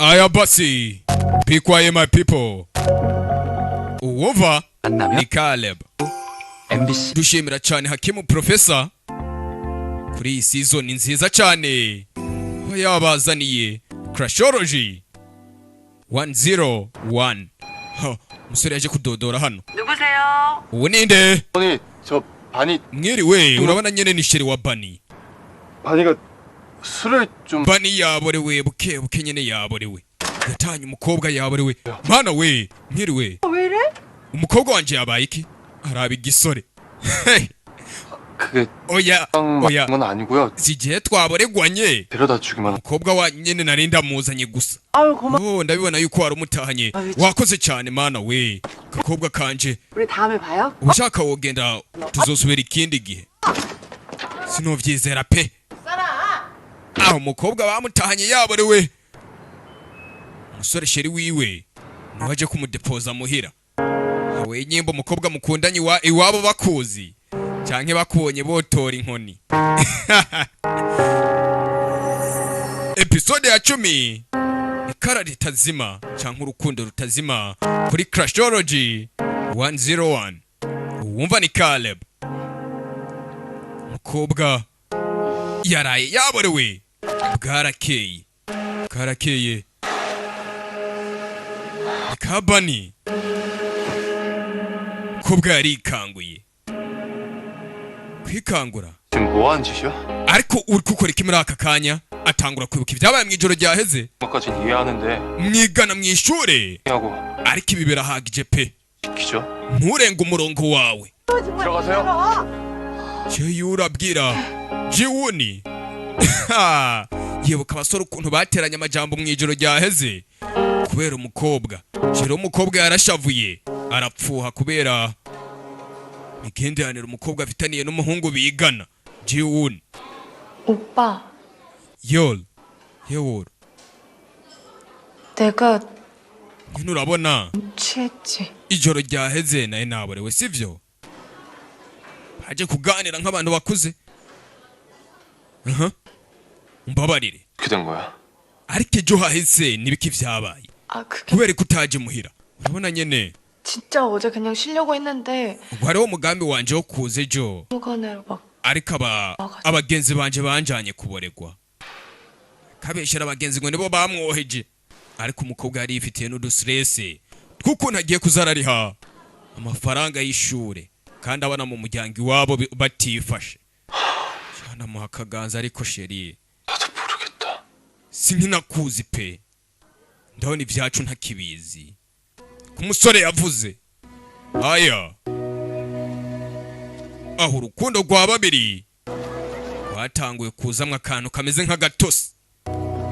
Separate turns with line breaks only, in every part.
Aya basi. Be quiet my people. Uwumva ni Caleb.
MBC
Dushimira cyane Hakimu Professor kuri iyi season nziza cyane. Yabazaniye Crashology 101. Musore yaje kudodora hano.
누구세요?
Uwo ninde?
아니 저 바니
Mwiriwe, urabona nyene ni sheri wa Bani.
바니가 술을 좀
Bani yaborewe buke nyene yaborewe. Yatanye umukobwa yaborewe. Mana we, mwiriwe.
왜 이래?
Umukobwa wanje yabaye iki? Araba igisore.
그게
Oya.
건 아니고요.
Zigiye twaboregwanye.
데려다 주기만
Umukobwa wa nyene nari ndamuzanye gusa.
아유 고마.
Ndabibona yuko wari umutahanye. Wakoze cyane mana we. Kakobwa kanje.
우리 다음에 봐요.
Ushaka wogenda tuzosubira ikindi gihe. Sinovyizera pe. Aho umukobwa bamutahanye yaborewe. Umusore sheri wiwe naje kumudepoza muhira. Awe nyimbo umukobwa mukundanye iwabo bakuzi. Canke bakubonye botora inkoni. Episode ya 10. Ikara ritazima canke urukundo rutazima kuri Crashology 101. Uwumva ni Caleb. Umukobwa yaraye yaborewe. Bwarakeye. Kabani. Umukobwa yarikanguye. Kwikangura.
지금 뭐 하는 짓이야?
Ariko uri gukora iki muri aka kanya? Atangura kwibuka ibyabaye mu ijoro ryaheze.
뭐까진 이해하는데
Mwigana mu ishure.
하고
Ariko ibi birahagije pe.
시키죠?
Nturenga umurongo wawe.
들어가세요.
Je urabwira Jiwuni. Yebuka abasore ukuntu bateranye amajambo mu ijoro ryaheze. Kubera umukobwa. Jero umukobwa yarashavuye. Arapfuha kubera migenderanira umukobwa afitaniye n'umuhungu bigana. Jiwuni.
오빠,
Yol.
내가
Nturabona
취했지.
ijoro ryaheze naye naborewe sivyo? Baje kuganira nk'abantu bakuze. Umbabarire.
그렇게 된 거야.
Ariko ejo haheze nibiki vyabaye.
아, 그게
Kubera kutaje muhira. Urabona nyene
진짜 어제 그냥 쉬려고 했는데
ubwo hariho umugambi wanje wo kuza ejo.
무관해로 막
Ariko abagenzi banje banjanye kuboregwa. Kabeshera abagenzi ngo nibo bamwoheje. Ariko umukobwa yari yifitiye n'udustress tw'ukuntu agiye kuzarariha amafaranga y'ishure kandi abana mu muryango iwabo batifashe. Cyana muha akaganza ariko sheri
나도 모르겠다.
sinkinakuzi pe. Ndabona ibyacu ntakibizi. Ku musore yavuze. Aya. Aho urukundo rwa babiri rwatanguye kuzamwa akantu kameze nk'agatosi.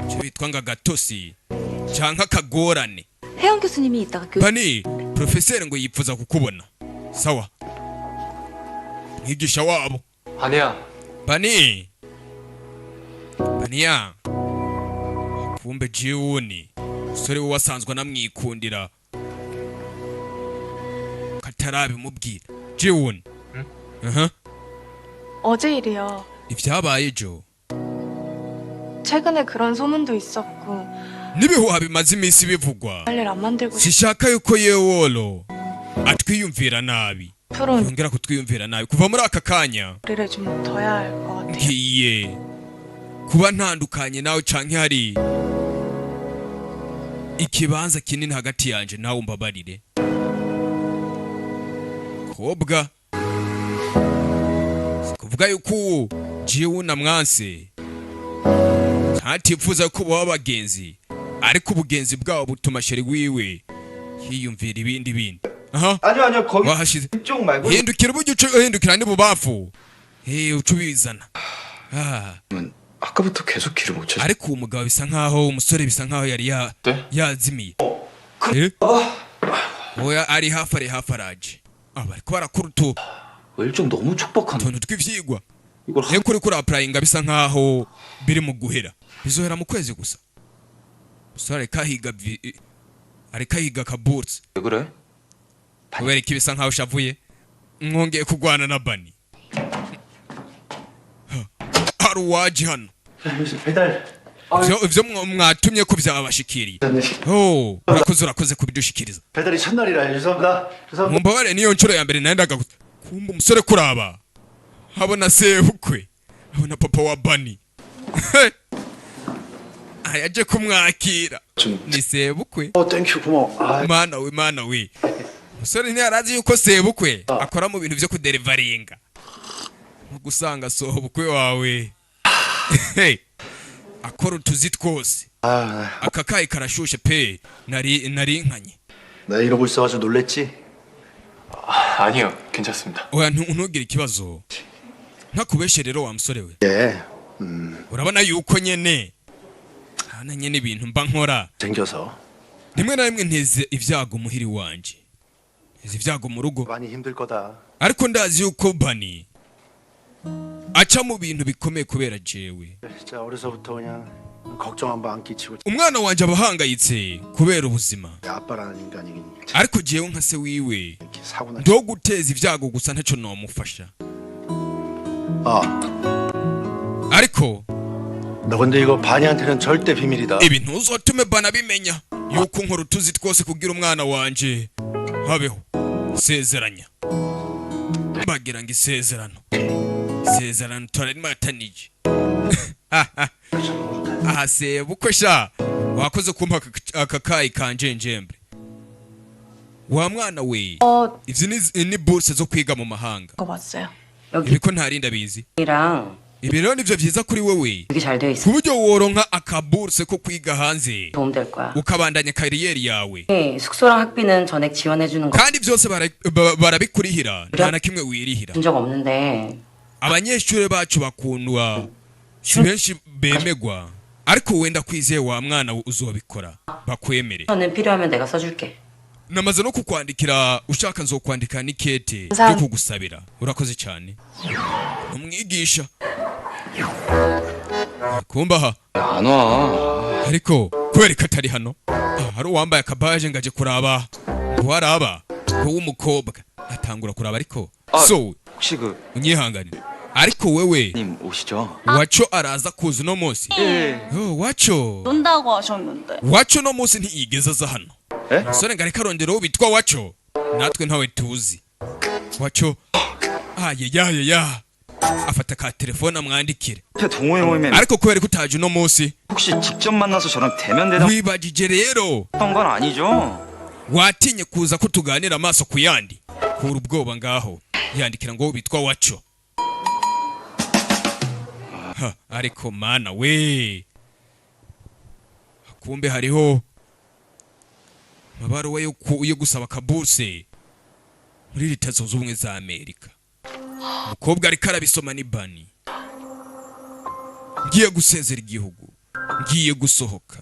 Cyo bitwa ng'agatosi canka kagorane.
혜영 교수님이 이따가
Bani, professeur ngo yipfuza kukubona. Sawa. Mwigisha wabo.
아니야.
Baniya. Kumbe Jiwuni. Sore we wasanzwe namwikundira. Katarabi mubwira. Jiwuni.
어제 일이야.
Ivyabaye ejo.
최근에 그런 소문도 있었고
Nibihuha bimaze imisi bivugwa.
할 일 안 만들고
Sishaka yuko yewolo atwiyumvira nabi.
앞으로는
Yongera kutwiyumvira nabi. Kuva muri aka kanya
우리를 좀 둬야 할 것 같아.
ngiye kuba ntandukanye nawe canke hari ikibanza kinini hagati yanje nawe umbabarire. Kobwa kuvuga yuko jiwe na mwanse ntatifuza ko baba bagenzi, ariko ubugenzi bwabo butuma sheri wiwe yiyumvira ibindi.
아니요 거기
wahashize
쪽 말고
hindukira uburyo uhindukira ni bubafu. Ucubizana.
아까부터 계속 길을 못 찾아.
Ariko umugabo bisa nkaho umusore bisa nkaho yari yazimiye. Oya ari hafi araje. Bariko barakurutu
일정 너무 촉박한.
tuntu tw'ivyigwa.
이걸
Niyo kuri applyinga bisa nkaho biri mu guhera. Bizohera mu kwezi gusa. Musore areka higa kaburtse.
왜 그래?
Kubera iki bisa nkaho shavuye. Mwongeye kugwana na Bani. Haruwaje hano.
배달
ivyo mwatumye ko vyabashikiriye. urakoze kubidushikiriza.
배달이 첫날이라 죄송합니다.
Mumbabare niyo nshuro ya mbere nayendaga kumba umusore kuraba. Habona sebukwe. Habona papa wa Bani. Ayaje kumwakira. Ni sebukwe.
땡큐 고마워.
Mana we. Umusore ntiyarazi yuko sebukwe akora mu bintu vyo kuderivaringa. Gusanga sobukwe wawe. Akora utuzi twose. aka kayi karashushe pe nari nkanye.
나 이러고 있어가지고 놀랬지?
아니요, 괜찮습니다.
오야 ntugire ikibazo. ntakubeshe rero wa musore we.
예.
urabona yuko nyene hana nyene ibintu mba nkora
생겨서
rimwe na rimwe nteze ibyago muhiri wanje. nteze ibyago mu rugo.
많이 힘들 거다.
ariko ndazi yuko Bani aca mu bintu bikomeye kubera jewe.
진짜 어려서부터 그냥 걱정 한번 안 끼치고.
umwana wanje abahangayitse kubera ubuzima.
아빠라는 인간이긴.
ariko jewe nka se wiwe
이렇게 사고나.
ndo guteza ibyago gusa ntacyo nomufasha. ariko
너 근데 이거 바니한테는 절대 비밀이다.
ibi ntuzotume Bana bimenya yuko nkora utuzi twose kugira umwana wanje habeho. sezeranya bagira ngo isezerano turarimatanije. aha sebukwe sha wakoze kumpa aka kayi kanje njembe. wa mwana we ivyo ni bourse zo kwiga mu mahanga.
그거 봤어요.
ibi ko ntarinda bizi.
이랑
ibi rero nivyo vyiza kuri wewe
되게 잘 되어 있어.
ku buryo woronka aka bourse ko kwiga hanze
도움될 거야.
ukabandanya kariyeri yawe.
네, 숙소랑 학비는 전액 지원해 주는 거
kandi vyose barabikurihira nta na kimwe wirihira.
준 적 없는데
abanyeshuri bacu bakundwa si benshi bemegwa ariko wenda kwizeye wa mwana uzobikora bakwemere.
저는 필요하면 내가 써줄게.
namaze no kukwandikira ushaka nzokwandika nikete yo kugusabira. urakoze cyane umwigisha kumbaha
안 와.
ariko kubera ko atari hano hari uwambaye akabaje ngaje kuraba waraba ko w'umukobwa atangura kuraba ariko so
혹시 그
unyihanganire ariko wewe
님 오시죠?
waco araza kuza no munsi. waco
논다고 하셨는데.
waco no munsi ntiyigeze aza hano. sore ngari karondero bitwa waco natwe ntawe tuzi. waco ya afata ka telefone amwandikire
동호회 모임에
ariko kubera ko utaje no munsi
혹시 직접 만나서 저랑 대면 대담
wibagije rero
했던 건 아니죠?
watinye kuza ko tuganira amaso ku yandi kura ubwoba ngaho yandikira ngo bitwa waco. ariko mana we kumbe hariho mabaruwa yo gusaba kabuse muri Leta Zunze Ubumwe za Amerika. umukobwa ariko arabisoma ni Bani. ngiye gusezera igihugu ngiye gusohoka.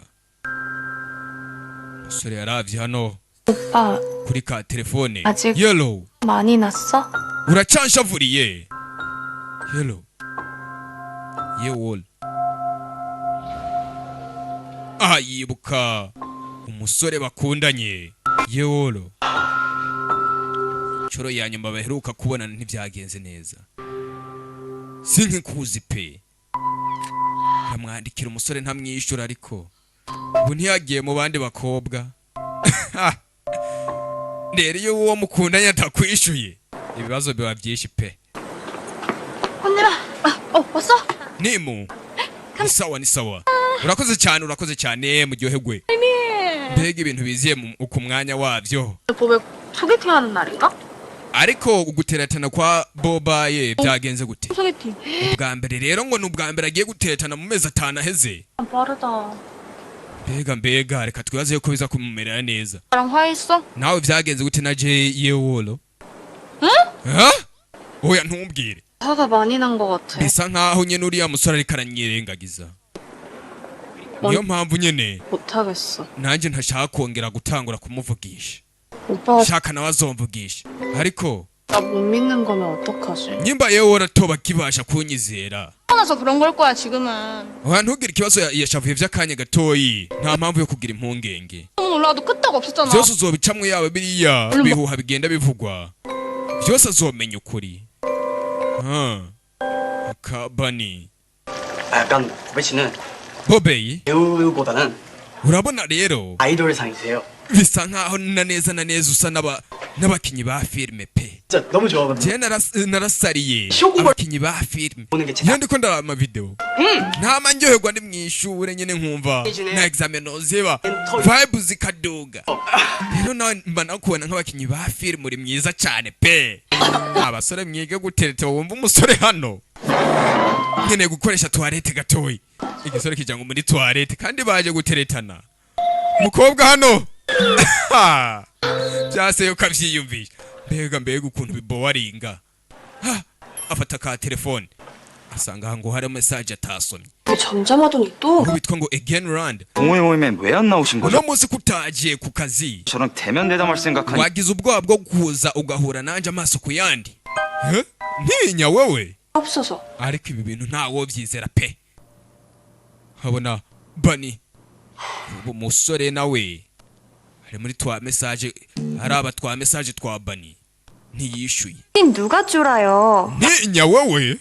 umusore yaravye hano
오빠
kuri ka telefone.
아직
yellow
많이 났어?
uracanshavuriye. yellow yewol yibuka umusore bakundanye yewolo. Choro ya nyuma baheruka kubonana ntibyagenze neza. Sinkikuzi pe. Yamwandikira umusore ntamwishyura ariko ubu ntiyagiye mu bandi bakobwa. Rero iyo uwo mukundanye atakwishyuye ibibazo biba byinshi pe.
언니라. 왔어?
Nimu. Ni sawa. urakoze cyane muryoherwe. mbega ibintu biziye ku mwanya wabyo.
보배 소개팅 하는 날인가?
ariko guteretana kwa Bobaye byagenze gute?
소개팅.
ubwa mbere rero ngo n'ubwa mbere agiye guteretana mu mezi 5 aheze.
빠르다.
mbega reka twibaze yuko biza kumumerera neza.
나랑 화했어?
nawe byagenze gute na Yewolo? oya ntumbwire.
화가 많이 난 것 같아.
bisa nkaho nyene uriya musore ariko aranyirengagiza. niyo mpamvu nyene
못하겠어.
nanjye ntashaka kongera gutangura kumuvugisha.
오빠가
shaka nawe azomvugisha ariko
나 못 믿는 거면 어떡하지?
nyimba Yewolo toba kibasha kunyizera.
화나서 그런 걸 거야 지금은.
oya ntugire ikibazo yashavuye vy'akanya gatoyi nta mpamvu yo kugira impungenge.
소문 올라와도 끄떡 없었잖아.
vyose uzobicamwe yawe biriya bihuha bigenda bivugwa vyose azomenya ukuri. Bani
약간 보배 씨는
Bobey
배우보다는
urabona rero
아이돌상이세요.
bisa nkaho na neza usa n'abakinyi ba filime pe.
진짜 너무 좋아하거든요.
Je narasariye
쇼구벌-
abakinyi ba filime
보는 게 제.
iyo ndiko ndaraba amavideo ntama ndyoherwa ndi mwishure nyene nkumva
Ijine.
na exameno ziba
Ento-
vibe zikaduga rero nawe mba nakubona nk'abakinyi ba filime uri mwiza cyane pe. Abasore mwige gutereta wumva umusore hano nkeneye gukoresha toilette gatoyi igisore kijya ngo muri toilette kandi baje guteretana umukobwa hano byaseye ukabyiyumvisha mbega ukuntu bibowaringa afata ka telefone asanga ngo hari message atasomye
전자마돈이 또
bitwa ngo again round
동호회 모임에 왜 안 나오신
uno
거죠?
munsi kutagiye ku kazi
저랑 대면 대담할 생각하니
wagize ubwoba bwo kuza ugahura nanje amaso ku yandi ntinya wewe
없어서
ariko ibi bintu ntawo byizera pe habona bani ubu musore nawe ari muri twa message hari aba twa message twa bani ntiyishuye
누가 쫄아요?
ntinya wewe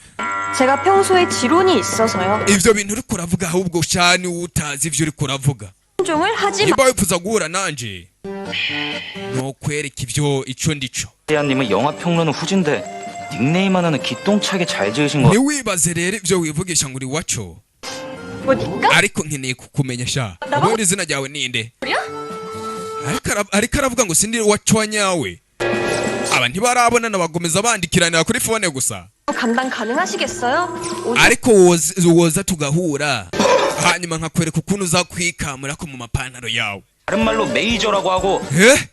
제가 평소에 지론이 있어서요.
ivyo bintu uriko uravuga ahubwo shani utazi ivyo uriko uravuga
종을 하지 마.
niba wifuza guhura nanje nokwereka ivyo ico ndico
님은 영화 평론은 후진데 닉네임 하나는 기똥차게 잘 지으신 거.
ntiwibaze rero ivyo wivugisha ngo uri waco
뭐니까?
ariko nkeneye kukumenya sha ubundi izina ryawe ninde ariko aravuga ngo sindi waco wanyawe aba ntibarabonana bagomeza bandikiranira kuri fone gusa
감당 가능하시겠어요?
ariko woza tugahura hanyuma nkakwereka ukuntu uzakwikamura ko mu mapantaro yawe
다른 말로 메이저라고 하고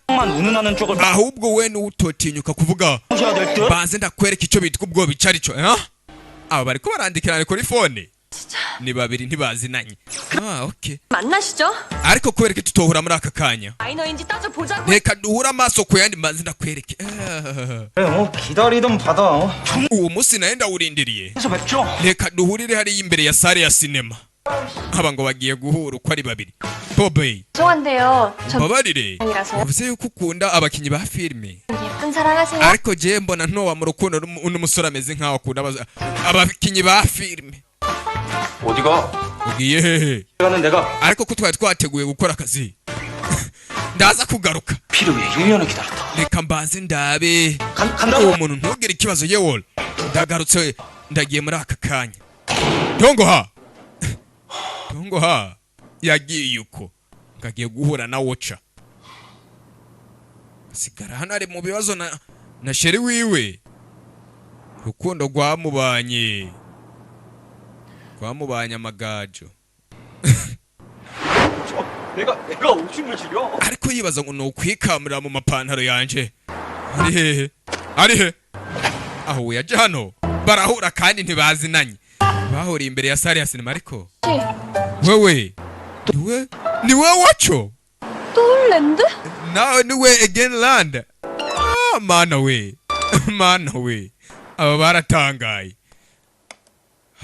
만 운운하는 쪽을
ahubwo we n'utotinyuka kuvuga
보셔야 될 듯.
banze ndakwereka icyo bitwa ubwoba icyo ari cyo aba bariko barandikirana kuri fone ni babiri ntibazinanye okay
만나시죠?
ariko kwereka tutohura muri aka kanya
마이너인지 따져보자고.
reka duhure amaso ku yandi mbanze ndakwereke
기다리던 받아.
uwo munsi naye ndawurindiriye
그래서 뵙죠.
reka duhurire hariya imbere ya sare ya sinema aba ngo bagiye guhura uko ari babiri Bobey
죄송한데요. 전
babarire
아니라서요.
uvuze yuko ukunda abakinyi ba filime
예쁜 사랑하세요.
ariko je mbona ntowa mu rukundo n'umusore ameze nkaho akunda abakinyi ba filime
어디가?
ugiye hehe
시간은 내가
ariko ko twari twateguye gukora akazi ndaza kugaruka
필요해 1년을 기다렸다.
reka mbanze ndabe
간다고.
uwo muntu ntugire ikibazo yewe ndagarutse ndagiye muri aka kanya dongoha yagiye uko ngagiye guhura na woca sigara hano ari mu bibazo na sheri wiwe urukundo rwamubanye amagajo
내가 오줌을 지려.
ariko yibaza ngo nukwikamurira mu mapantaro yanje ari he aho yaje hano barahura kandi ntibazinanye bahuriye imbere ya sare ya sinema ariko wewe niwe waco
똘랜드?
nawe niwe again land mana we aba baratangaye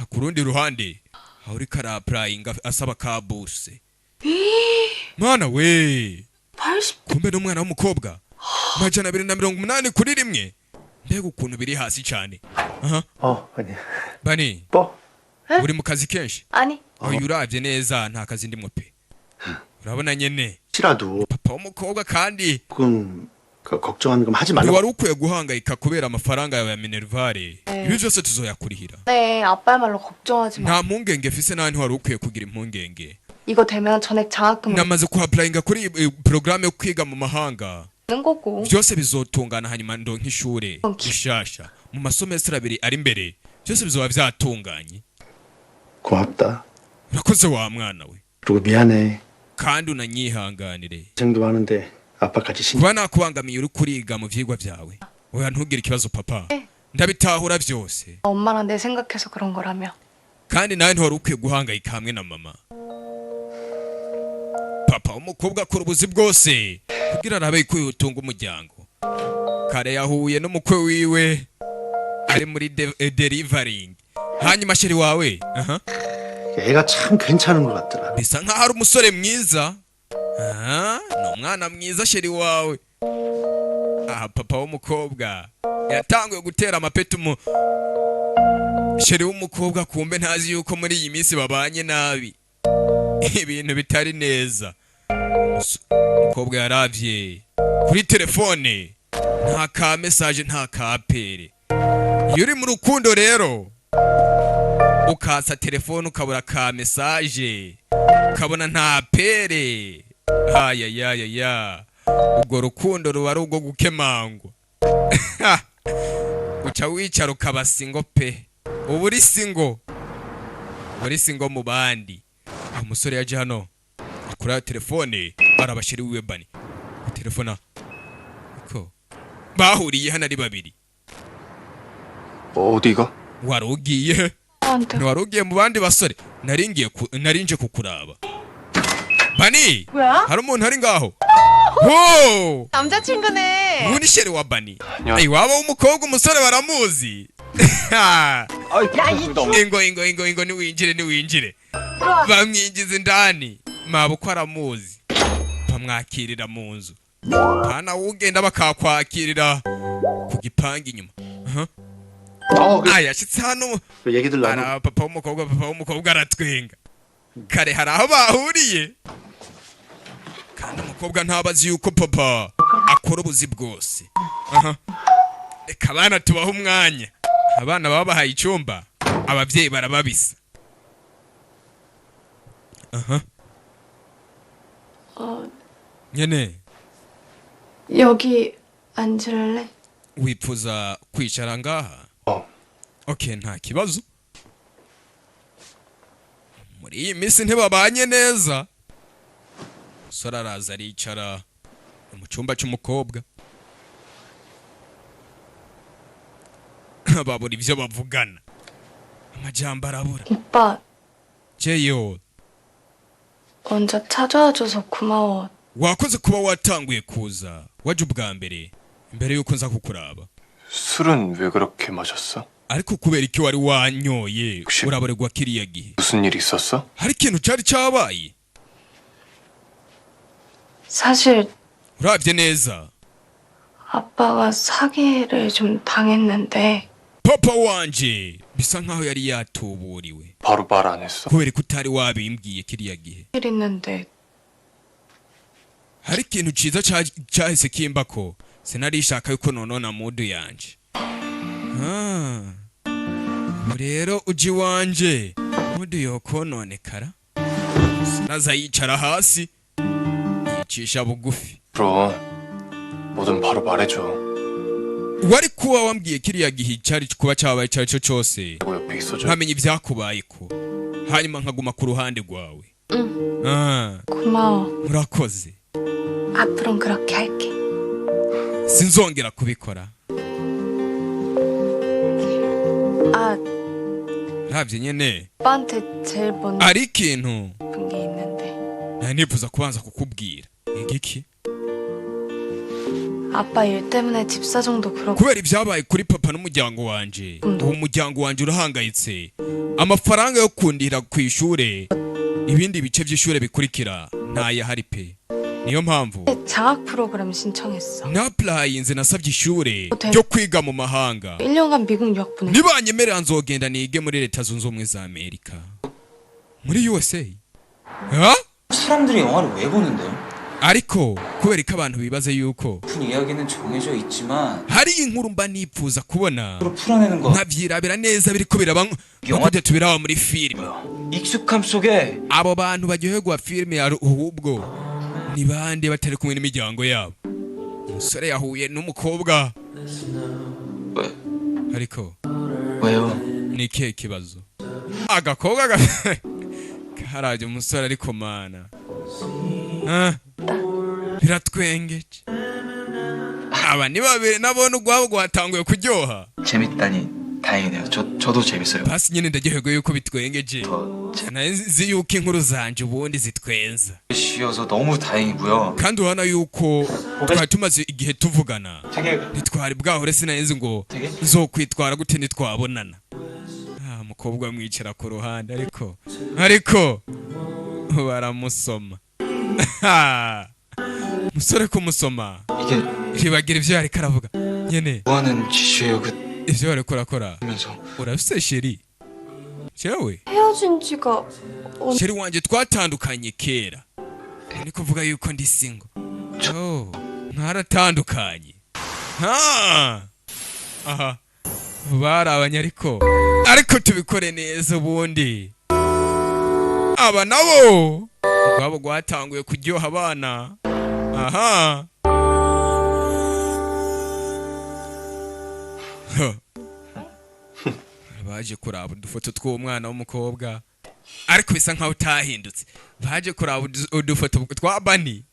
ku rundi ruhande aho uri karapurayinga asaba kabuse mana we
80
kumbe n'umwana w'umukobwa 280 kuri rimwe mbega ukuntu biri hasi cyane
아니.
bani
뭐?
uri mu kazi kenshi
아니.
uyu uravye neza nta kazi ndimwe pe urabona nyene
혹시라도
papa w'umukobwa kandi
조금 걱정하는 거 하지 말라고.
ntiwari ukwiye guhangayika kubera amafaranga yawe ya minervare ibi byose tuzoyakurihira
네, 아빠야말로 걱정하지 마.
nta mpungenge mfise nawe ntiwari ukwiye kugira impungenge
이거 되면 전액 장학금
namaze kuhapurayinga kuri porogaramu yo kwiga mu mahanga
받는 거고.
byose bizotungana hanyuma ndonka ishure rishasha mu masomestre abiri ari imbere byose bizoba vyatunganye
고맙다.
urakoze wa mwana we
그리고 미안해.
kandi unanyihanganire
생도 하는데 아빠까지 신경.
kuba nakubangamiye uri kuriga mu vyigwa vyawe oya ntugire ikibazo papa ndabitahura byose
엄마랑 내 생각해서 그런 거라며.
kandi nawe ntiwari ukwiye guhangayika hamwe na mama papa w'umukobwa akora ubuzi bwose kugira arabe ko yotunga umuryango kare yahuye n'umukwe wiwe ari muri delivering hanyuma sheri wawe
애가 참 괜찮은 것 같더라.
bisa nkaho ari umusore mwiza ni umwana mwiza sheri wawe aha papa w'umukobwa yatanguye gutera amapeti sheri w'umukobwa kumbe ntazi yuko muri iyi minsi babanye nabi ibintu bitari neza. Umukobwa yaravye kuri telefone, nta ka message nta ka apere. Iyo uri mu rukundo rero ukasa telefone ukabura ka message, ukabona nta apere, ayayayaya, ubwo rukundo ruba ari ubwo gukemangwa. Uca wicara ukaba singo pe, ubu uri singo mu bandi. Umusore yaje hano akura telefone arabashiri wiwe bani telefona ko bahuriye hano ari babiri.
어디가?
Warugiye ntiwarugiye mu bandi basore, narinje kukuraba. Bani hari umuntu hari ngaho. Ho
남자친구네.
Nguni sheri wa Bani. Ai waba umukobwa umusore baramuzi. Ingo niwinjire. Bamwinjiza indani. Mabukwa aramuzi. Bamwakirira mu nzu. Pana ugenda bakakwakirira ku gipanga inyuma. Yashitse hano.
얘기들 나누.
Ara papa w'umukobwa aratwenga. Kare hari aho bahuriye. Kandi umukobwa ntabazi yuko papa akora ubuzi bwose. Reka abana tubaho umwanya. Abana baba bahaye icyumba, ababyeyi barababisa. nyene
여기 앉을래?
wifuza kwicara ngaha? Okay, nta kibazo. Muri iyi minsi ntibabanye neza. Sora araza aricara mu cyumba cy'umukobwa. babura ibyo bavugana, amajambo arabura.
오빠
제요,
먼저 찾아와줘서 고마워.
wakoze kuba watanguye kuza. waje ubwa mbere imbere yuko nza kukuraba.
술은 왜 그렇게 마셨어?
ariko kubera iki wari wanyoye urabaregwa kiriya gihe?
무슨 일 있었어?
hari ikintu cyari cyabaye?
사실
urabye neza,
아빠가 사기를 좀 당했는데
papa wanje bisa nkaho yari yatuburiwe.
바로 말 안 했어?
kubera ko utari wabimbwiye kiriya gihe.
일 있는데
hari ikintu cyiza cyahise kimbako, sinarishaka yuko nonona mudu yanje. rero uji wanje mudu yokononekara, sinaza yicara hasi yicisha bugufi.
그럼 뭐든 바로 말해줘.
wari kuba wambwiye kiriya gihe cyari kuba cyabaye icyo ari cyo cyose,
뭐 옆에 있어줘.
nkamenya ibyakubayeko, hanyuma nkaguma ku ruhande rwawe.
고마워.
murakoze,
앞으론 그렇게 할게.
sinzongera kubikora.
아,
ntabyo nyene,
오빠한테 제일 먼저
ari ikintu
본 게 있는데
nari nifuza kubanza kukubwira. igiki?
아빠 일 때문에 집 사정도 그렇고
kubera ibyabaye kuri papa n'umuryango wanje, uwo muryango wanje urahangayitse. amafaranga yo kundira ku ishure, ibindi bice by'ishure bikurikira ntayahari pe. niyo mpamvu
장학 프로그램 신청했어.
naplayinze, nasabye ishure ryo kwiga mu mahanga.
1년간 미국 유학 보내.
nibanyemerera nzogenda nige muri leta zunze ubumwe za Amerika, muri USA.
사람들이 영화를 왜 보는데요?
ariko kubera ko abantu bibaza yuko
큰 이야기는 정해져 있지만
hari inkuru mba nifuza kubona
서로 풀어내는 거
nkabyirabira neza biriko biraba nk'uko tubiraba muri filime.
익숙함 속에
abo bantu baryoherwa filime ahubwo ni bande batari kumwe n'imiryango yabo? umusore yahuye n'umukobwa, ariko
왜요?
ni ikihe kibazo? agakobwa karaje umusore, ariko mana biratwengeje. aba ni babiri nabona ubwabo rwatanguye kuryoha.
재밌다니 다행이네요. 저도 재밌어요.
basi nyine ndaryoherwa yuko bitwengeje. nzi yuko inkuru zanje ubundi zitwenza,
쉬어서 너무 다행이고요.
kandi urabona yuko twari tumaze igihe tuvugana,
되게
ntitwari bwahure. sinari ngo nzokwitwara gute ntitwabonana. umukobwa amwicara ku ruhande, ariko baramusoma. musore kumusoma
이게
ntibagira ibyo yariko aravuga nyene.
뭐하는 짓이에요?
ibyo wariko urakora
그러면서
urafise sheri? jewe
헤어져.
헤어진 지가
sheri wanje twatandukanye kera ni kuvuga yuko ndi single mwaratandukanye aha barabanye ariko tubikore neza ubundi aba nabo rwabo rwatanguye kuryoha abana aha baje kuraba udufoto tw'umwana w'umukobwa ariko bisa nkaho utahindutse baje kuraba udufoto twa Bani.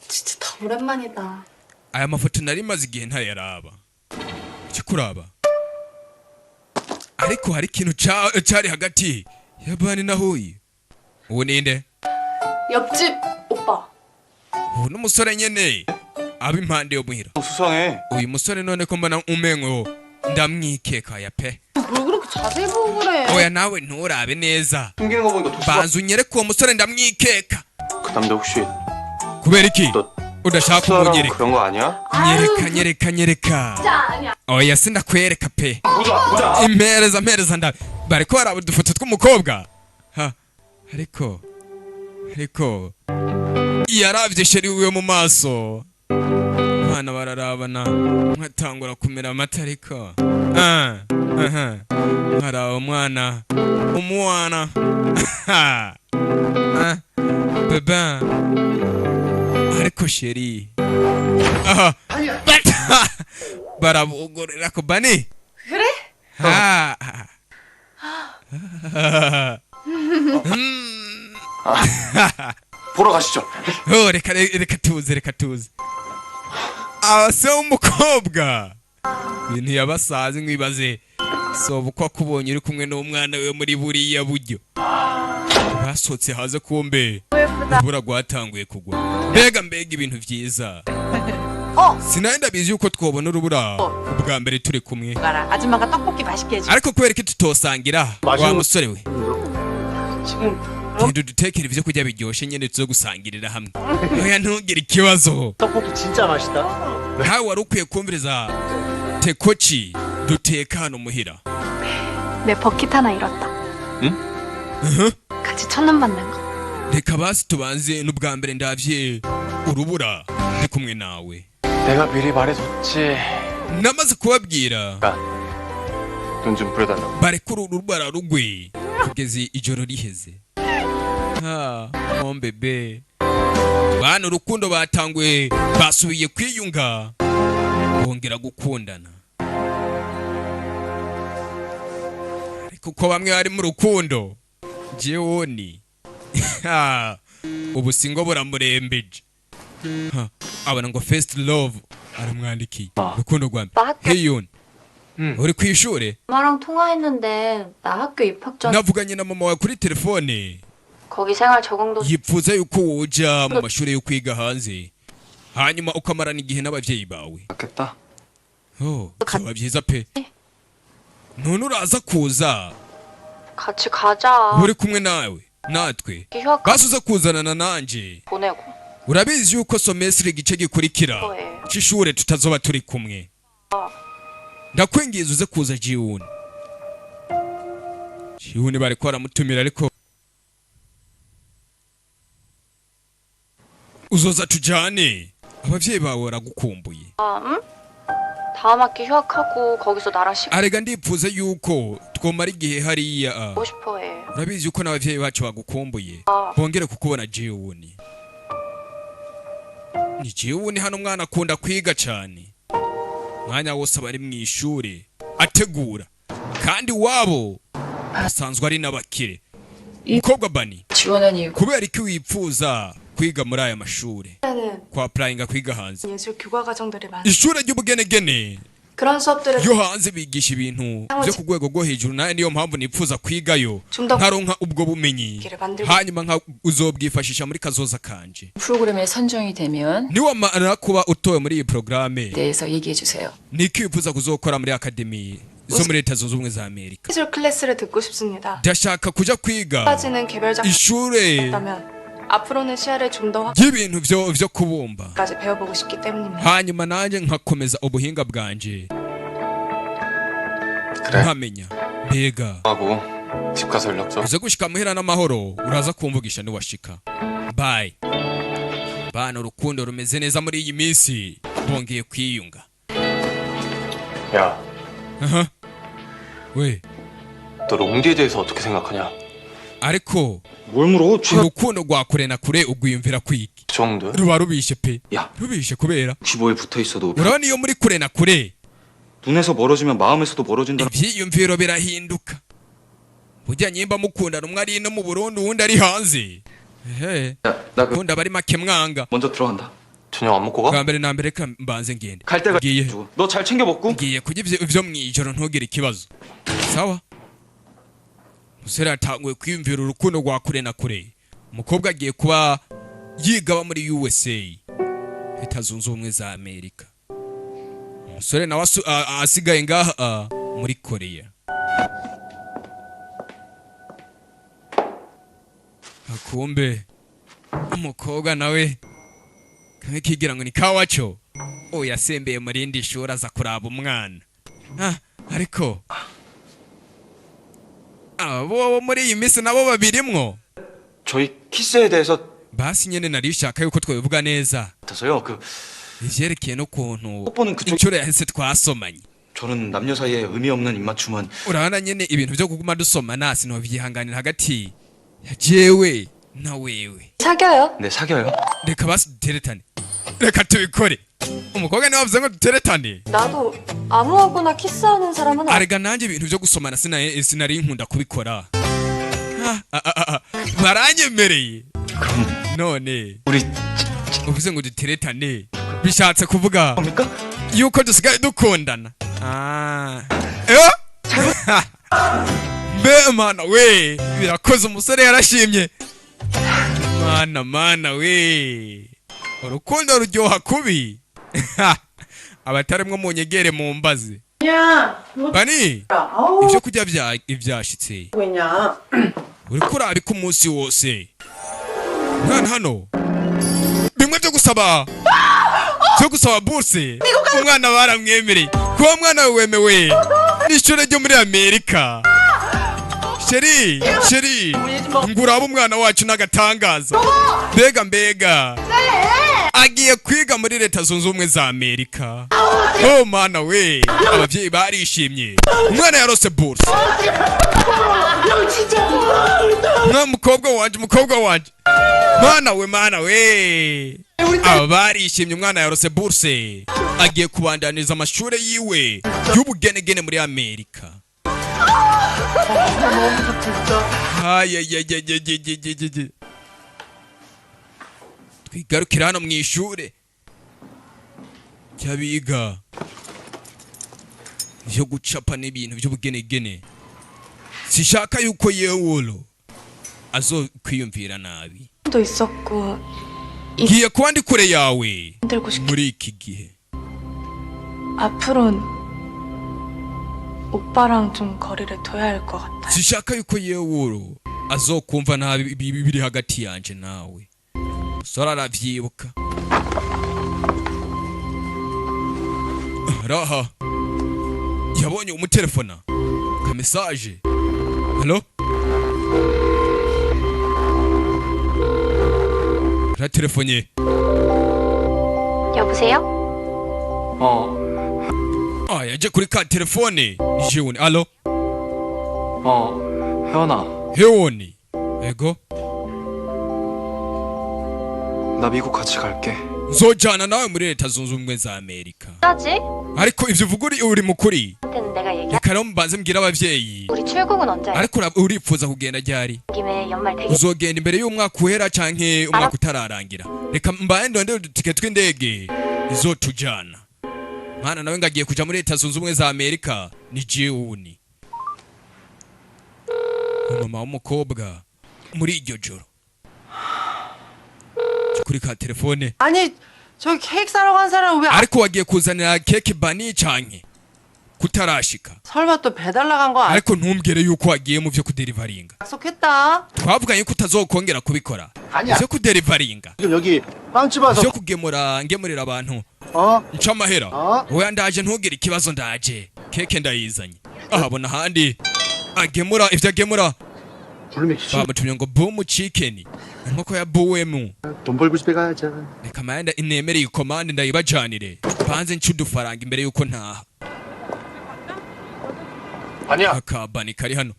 진짜 더 오랜만이다.
aya mafoto nari maze igihe ntayaraba cyo kuraba ariko hari ikintu cyari hagati ya Bani na Huyi. uwo ninde?
옆집 오빠.
uwo n'umusore nyene aba impande yo muhira.
수상해.
uyu musore none ko mbona umengo ndamwikeka ya pe.
뭘 그렇게 자세히 보고 그래?
oya nawe nturabe neza
숨기는 거 보니까 도수가.
banza unyereke uwo musore ndamwikeka.
그 남자 혹시
kubera iki
너
udashaka
수사랑
kunyereka?
그런 거 아니야?
nyereka oya sindakwereka pe.
보자.
impereza nda bariko baraba udufoto tw'umukobwa ariko yaravye sheri wiwe mu maso abana bararabana nkatangura kumera amata ariko haraba umwana beba ariko sheri barabugurira ko Bani.
그래?
보러 가시죠.
reka tuze abase umukobwa ibintu yabasaze nkwibaze soba uko akubonye uri kumwe n'umwana we muri buriya buryo basotse haze kumbe bura rwatanguye kugwa mbega ibintu byiza sinari ndabizi yuko twobona urubura ubwa mbere turi kumwe
아줌마가 떡볶이 맛있게 해줘.
ariko kubera ko tutosangira wa musore we
지금
dutekera ibyo kurya biryoshye nyine tuzo gusangirira hamwe oya ntugire ikibazo
떡볶이 진짜 맛있다.
ntawe wari ukwiye kumviriza tekoci duteka hano muhira.
내 버킷 하나 잃었다. 같이 첫눈 만난 거.
reka basi tubanze n'ubwa mbere ndavye urubura ndi kumwe nawe.
내가 미리 말해줬지.
namaze kubabwira
눈 좀 부려달라고.
barekura urubara rugwe kugeza ijoro riheze. bebe bana urukundo batanguye basubiye kwiyunga bongera gukundana ariko ko bamwe bari mu rukundo jewoni ubusingo buramurembeje abona ngo first love aramwandikiye rukundo rwambe. heyoni uri kwishure?
엄마랑 통화했는데 나 학교 입학 전
navuganye na mama wawe kuri telefone
거기 생활 적응도
yipfuza yuko woja mu mashuri yo kwiga hanze hanyuma ukamarana igihe n'abavyeyi bawe.
맞겠다.
byaba byiza pe. none uraza kuza
같이 가자.
uri kumwe nawe natwe
휴학
basi uza kuzanana nanje.
보내고.
urabizi yuko somestre igice gikurikira c'ishure tutazoba turi kumwe. ndakwingiza uze kuza June bariko baramutumira ariko uzoza tujane abavyeyi bawe baragukumbuye.
응? 다음 학기 휴학하고 거기서 나랑
arega ndipfuza yuko twomara igihe hariya.
보고 싶어 해.
urabizi yuko n'abavyeyi bacu bagukumbuye bongere kukubona June. ni June hano umwana akunda kwiga cyane mwanya wose bari mu ishure ategura kandi wabo asanzwe ari n'abakire. umukobwa Bani kubera iki wipfuza kwiga muri aya mashure kwa applyinga kwiga hanze?
예술 교과 과정들이 많아.
ishure ry'ubugenegene
그런 수업들을
yo hanze bigisha ibintu byo ku rwego rwo hejuru nayo niyo mpamvu nipfuza kwigayo nkaronka ubwo bumenyi hanyuma uzobwifashisha muri kazoza kanje.
프로그램에 선정이 되면
niwamara kuba utowe muri iyi porogaramu
대해서 얘기해 주세요.
niki wifuza kuzokora muri akademi zo muri leta zunze ubumwe za Amerika?
예술 클래스를 듣고 싶습니다.
ndashaka kuja kwiga
빠지는 개별적
ishure
있다면 앞으로는 시야를 좀 더
y'ibintu vyo kubumba
확까지 배워보고 싶기 때문입니다.
hanyuma nanjye nkakomeza ubuhinga bwanje
그래.
nkamenya mbega
하고 집 가서 연락 줘.
uze gushika muhira n'amahoro uraza kumvugisha niwashika. Bye. Bana urukundo rumeze neza muri iyi minsi bongeye kwiyunga.
야,
왜?
너 롱디에 대해서 어떻게 생각하냐?
ariko
뭘 물어?
urukundo rwa kure na kure ugwiyumvira kwiki?
그 정도?
ruba rubishe pe.
야,
rubishe kubera
65에 붙어 있어도
urabona iyo muri kure na kure
눈에서 멀어지면 마음에서도 멀어진다는
ivyiyumviro birahinduka. burya nyimba mukundana umwe ari no mu Burundi uwundi ari hanze. Ehe.
나그
kunda bari make mwanga.
먼저 들어간다.
저녁 안 먹고 가?
bwa mbere na mbere ka mbanze ngende.
갈 때가
ngiye
너 잘 챙겨 먹고.
ngiye kurya ivyo mwijoro ntugire ikibazo. sawa. musore atanguye kwiyumvira urukundo rwa kure na kure. umukobwa agiye kuba yigaba muri USA, Leta Zunze Ubumwe za Amerika. umusore nawe asigaye ngaha muri Korea. akumbe umukobwa nawe kamwe kigira ngo ni kawacho yasembeye muri indi shuri aza kuraba umwana. ariko abo muri iyi minsi nabo babirimwo.
저희 키스에 대해서
basi nyene nari shaka yuko twabivuga neza
돼서요. 그
ivyerekeye n'ukuntu
뽀뽀는 그쪽.
inshuro yahise twasomanye.
저는 남녀 사이에 의미 없는 입맞춤은
urabona nyene ibintu vyo kuguma dusomana sinovyihanganira hagati ya jewe na wewe.
사겨요?
네 사겨요.
reka basi duteretane, reka tubikore. umukobwa niwe wavuze ngo duteretane.
나도 아무하고나 키스하는 사람은
arega nanjye ibintu vyo gusomana sinari nkunda kubikora. baranyemereye. none
우리
uvuze ngo duteretane bishatse kuvuga
뭡니까?
yuko dusigaye dukundana. mbe mana we birakoze umusore yarashimye. mana we urukundo ruryoha kubi. abatarimwo munyegere mumbaze. bani ibyo kurya ibyashitse uriko urabika umunsi wose mwana hano bimwe byo gusaba burse. umwana baramwemereye kuba mwana wemewe n'ishuri ryo muri Amerika. sheri nguraba umwana wacu n'agatangaza. mbega agiye kwiga muri Leta Zunze Ubumwe za Amerika. mana we abavyeyi barishimye. umwana yarose burse. mukobwa wanje mana we aba barishimye. umwana yarose burse agiye kubandaniza amashuri yiwe y'ubugenegene muri Amerika. twigarukira hano mu ishure cy'abiga vyo gucapa n'ibintu vy'ubugenegene. sishaka yuko yewolo azokwiyumvira nabi.
도 있었고
ngiye kuba ndi kure yawe
힘들고 싶.
muri iki gihe.
앞으론 오빠랑 좀 거리를 둬야 할 것 같아요.
sishaka yuko yewolo azokumva nabi biri hagati yanje nawe. sora aravyibuka. raha yabonye umutelefona ka message. Hello? 라 telefonye.
여보세요?
yaje kuri ka telefone. jeuni. Allo?
혜원아,
혜원이. ego?
나 미국 같이 갈게.
nzojana nawe muri Leta Zunze Ubumwe za Amerika.
짜지?
ariko ivyo uvuga uri mukuri.
한테는 내가 얘기한
reka rero mbanze mbwira abavyeyi.
우리 출국은 언제?
ariko uripfuza kugenda ryari?
김에 연말 되게
uzogenda imbere y'umwaka uhera canke umwaka utararangira? reka mbaye ndonde udutike tw'indege izotujana. mwana nawe ngagiye kuja muri Leta Zunze Ubumwe za Amerika ni jeuni. mama w'umukobwa muri iryo joro kuri ka telefone.
아니 저기 케이크 사러 간 사람 왜
ariko wagiye kuzanira keke bani canke kutarashika?
설마 또 배달 나간 거
ariko ntumbwire yuko wagiye mu vyo kuderivaringa.
약속했다.
twavuganye ko utazokongera kubikora.
아니야.
vyo kuderivaringa
지금 여기 빵집 와서
vyo ngemurira abantu nca amahera. oya ndaje ntugire ikibazo ndaje keke ndayizanye. ahabona ahandi agemura ivyo agemura
부르면 기신
bamutumye ngo boom chicken inkoko ya buwemu
돈 벌고 집에 가자.
reka manda inemere iyi komande ndayibajanire banze nca udufaranga imbere yuko ntaha
아니야.
aka bani kari hano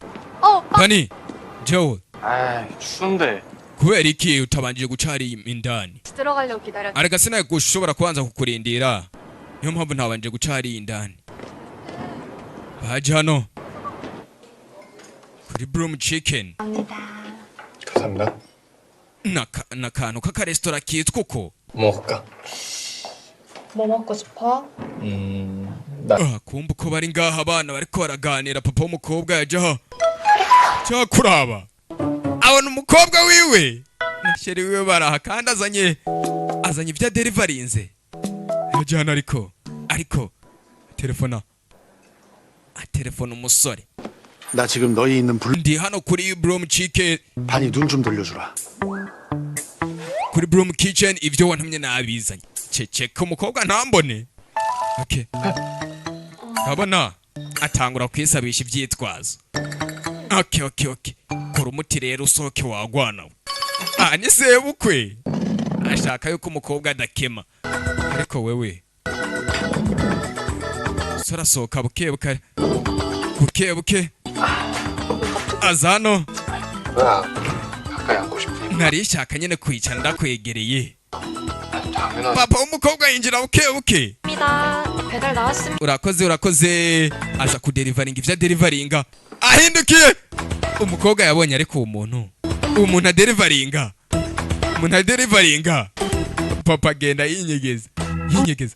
bani Joe
아, 추운데.
kubera iki utabanjije gucari indani
들어가려고 기다렸.
arega sinaye gushobora kubanza kukurindira niyo mpamvu ntabanje gucari indani baje hano kuri Broom Chicken
감사합니다.
n'akantu k'akaresitora kitwa uko
뭐 먹을까?
뭐 먹고 싶어?
kumva uko bari ngaha abana bariko baraganira papa w'umukobwa yajaho cyakuraba abona umukobwa wiwe na sheri wiwe baraha kandi azanye ibya delivarinze yajyana ariko telefona umusore
나 지금 너희 있는
ndi hano kuri Broom Chicken
반이 눈 좀 돌려주라.
kuri Broom Kitchen ivyo wantumye nabizanye ceceka umukobwa ntambone okay kabona atangura kwisabisha ivyitwazo okay kora umuti rero usohoke wagwana ni sebukwe ashaka yuko umukobwa adakema ariko wewe sarasohoka buke azano
뭐야? 가까이 앉고 싶으니까.
narishaka nyene kwicara ndakwegereye
당연하지.
papa w'umukobwa yinjira buke
입니다. 배달 나왔습니다.
urakoze aza kuderivaringa ivyo aderivaringa ahindukiye umukobwa yabonye ariko umuntu aderivaringa papa agenda yinyegeza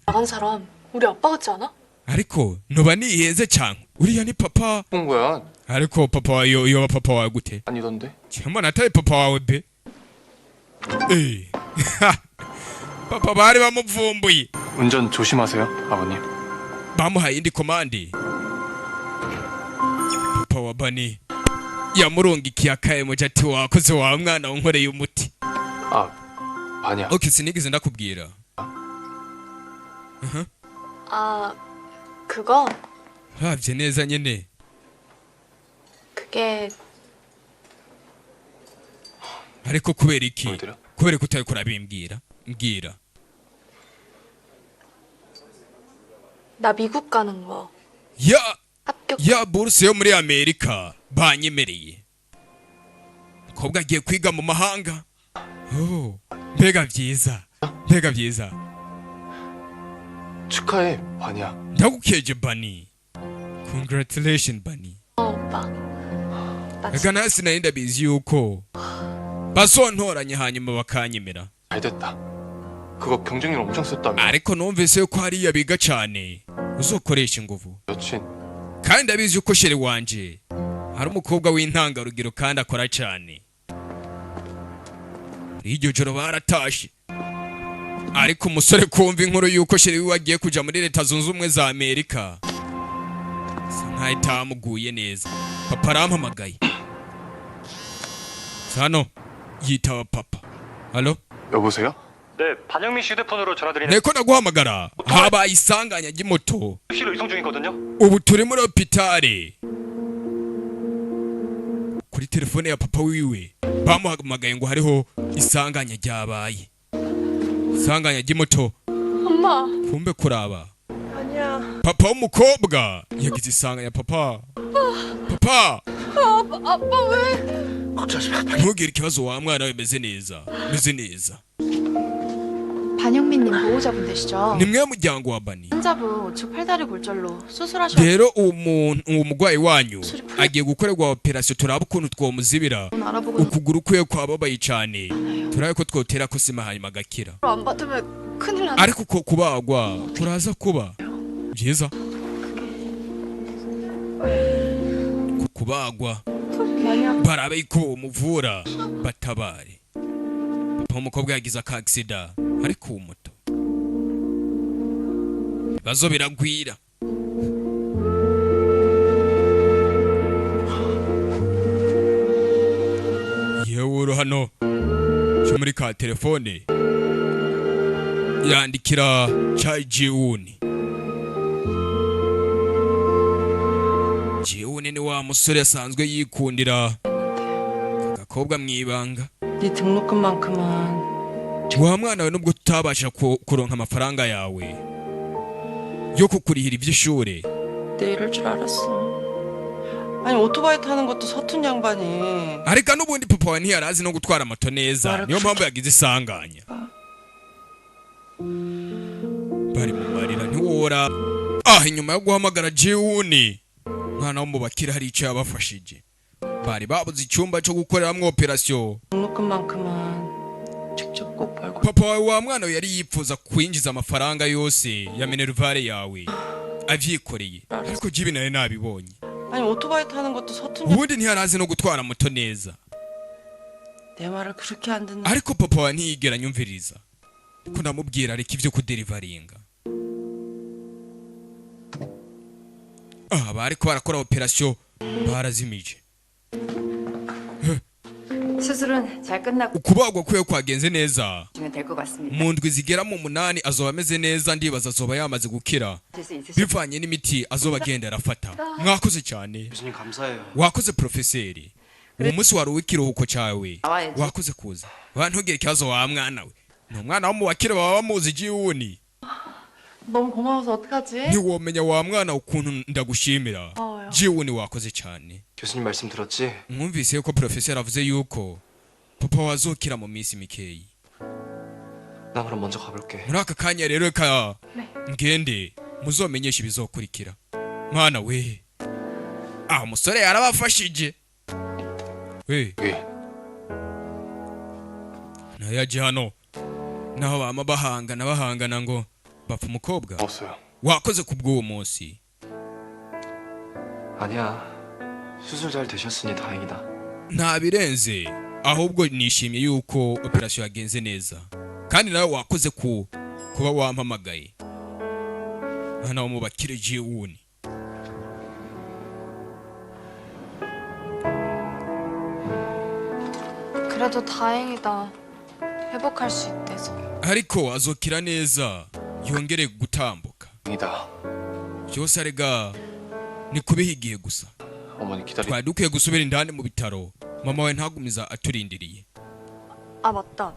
나간 사람 우리 아빠 같지 않아?
ariko noba nihenze cyane uriya ni papa
본 거야?
ariko papa yoba papa wawe gute
아니던데.
cyangwa atari papa wawe be papa bari bamuvumbuye
운전 조심하세요, 아버님.
bamuhaye indi komande papa wa bani yamurungikiye akayemoja ati wakoze wa mwana wankoreye umuti
아, 아니야.
okay sinigeze ndakubwira
아 그거
ravye neza nyene
그게
ariko kubera iki
뭐더라?
kubera ko utari kurabimbwira mbwira
나 미국 가는 거 합격.
ya buruse yo muri Amerika banyemereye kobwa agiye kwiga mu mahanga mbega byiza
축하해, 반이야.
ndagukeje bani congratulations bani
오빠. 나
ega nasi nari ndabizi yuko basontoranye hanyuma bakanyemera
잘 됐다. 그거 경쟁률 엄청 썼다며.
ariko numvise yuko hariya biga cyane uzokoresha inguvu
여친.
kandi ndabizi yuko sheri wanje hari umukobwa w'intangarugero kandi akora cyane iryo joro baratashe ariko umusore kumva inkuru yuko sheri wiwe agiye kuja muri leta zunze ubumwe za Amerika sa nkaho itamuguye neza papa arampamagaye sano yitaba papa halo
여보세요?
네, 반영민 씨 휴대폰으로 전화드리는
neko naguhamagara habaye isanganya ry'imoto
C로 이송 중이거든요.
ubu turi muri hopitale kuri telefone ya papa wiwe bamuhamagaye ngo hariho isanganya ryabaye isanganya ry'imoto
엄마.
kumbe kuraba
아니야.
papa w'umukobwa yagize isanganya papa
아빠 왜?
걱정하지 마.
ntugire ikibazo wa mwana we meze neza
반영민님 보호자분 되시죠?
nimwe muryango wa bani
환자분 우측 팔다리 골절로 수술하셔야
rero uwo mugwayi wanyu agiye gukorerwa operasiyo turaba ukuntu twomuzibira
알아보고
ukuguru kwe kwababaye cyane turabe ko twotera ko sima hanyuma agakira
안 받으면 큰일 나.
ariko uko kubagwa kuraza kuba byiza kubagwa barabe ko umuvura batabare papa w'umukobwa yagize akagisida ariko umuto bazo biragwira yewe hano cyo muri ka telefone yandikira Chai Jiuni ni wa wa musore asanzwe yikundira agakobwa mwibanga.
네 등록금만큼은
wa mwana we nubwo tutabasha kuronka amafaranga yawe yo kukurihira iby'ishure.
내 이럴 줄 알았어. 아니 오토바이 타는 것도 서툰 양반이.
ariko n'ubundi papa wa ntiyarazi no gutwara moto neza, niyo mpamvu yagize isanganya. bari mu marira ntiwora. inyuma yo guhamagara Jiwuni, mwana wo mu bakire hari icyo yabafashije. bari babuze icyumba cyo gukoreramwo operasiyo.
등록금만큼은 직접 꼭 벌고.
papa wawe wa mwana we yari yipfuza kwinjiza amafaranga yose ya minervare yawe avyikoreye, ariko jibi nawe nabibonye.
아니 오토바이 타는 것도 서툰.
ubundi ntiyarazi no gutwara moto neza.
내 말을 그렇게 안 듣는.
ariko papa wa ntiyigera nyumviriza ko ndamubwira ariko ibyo kuderivaringa. bariko barakora operasiyo barazimije.
수술은 잘 끝나고
ukubagwa kwe kwagenze neza.
주면 될 것 같습니다.
mu ndwi zigera mu 8 azoba ameze neza, ndibaza azoba yamaze gukira bivanye n'imiti azoba agenda arafata. mwakoze cyane.
교수님 감사해요.
wakoze profeseri. uwo munsi wari w'ikiruhuko cyawe wakoze kuza. ntugire ikibazo wa mwana we, ni umwana wo mu bakire baba bamuzi Jiwuni.
너무 고마워서 어떡하지?
ntiwomenya wa mwana ukuntu ndagushimira. Jiwuni wakoze cyane.
교수님 말씀 들었지?
mwumvise ko profeseri avuze yuko papa wazokira mu minsi mikeyi.
나 그럼 먼저 가볼게.
muri aka kanya rero ka ngende muzomenyesha ibizokurikira. mwana we, umusore yarabafashije. we nayaje hano naho bama bahangana ngo bapfa umukobwa.
없어요.
wakoze kubw'uwo munsi.
아니야. 수술 잘 되셨으니 다행이다.
nta birenze, ahubwo nishimiye yuko operasiyo yagenze neza, kandi nawe wakoze kuba wampamagaye. hano wo mu bakire Jiwuni.
그래도 다행이다. 회복할 수 있대서.
ariko azokira neza yongere gutambuka.
아니다.
byose arega ni kubihigiye gusa.
어머니 기다리.
twari dukwiye gusubira indani mu bitaro, mama we ntagumiza aturindiriye.
아 맞다.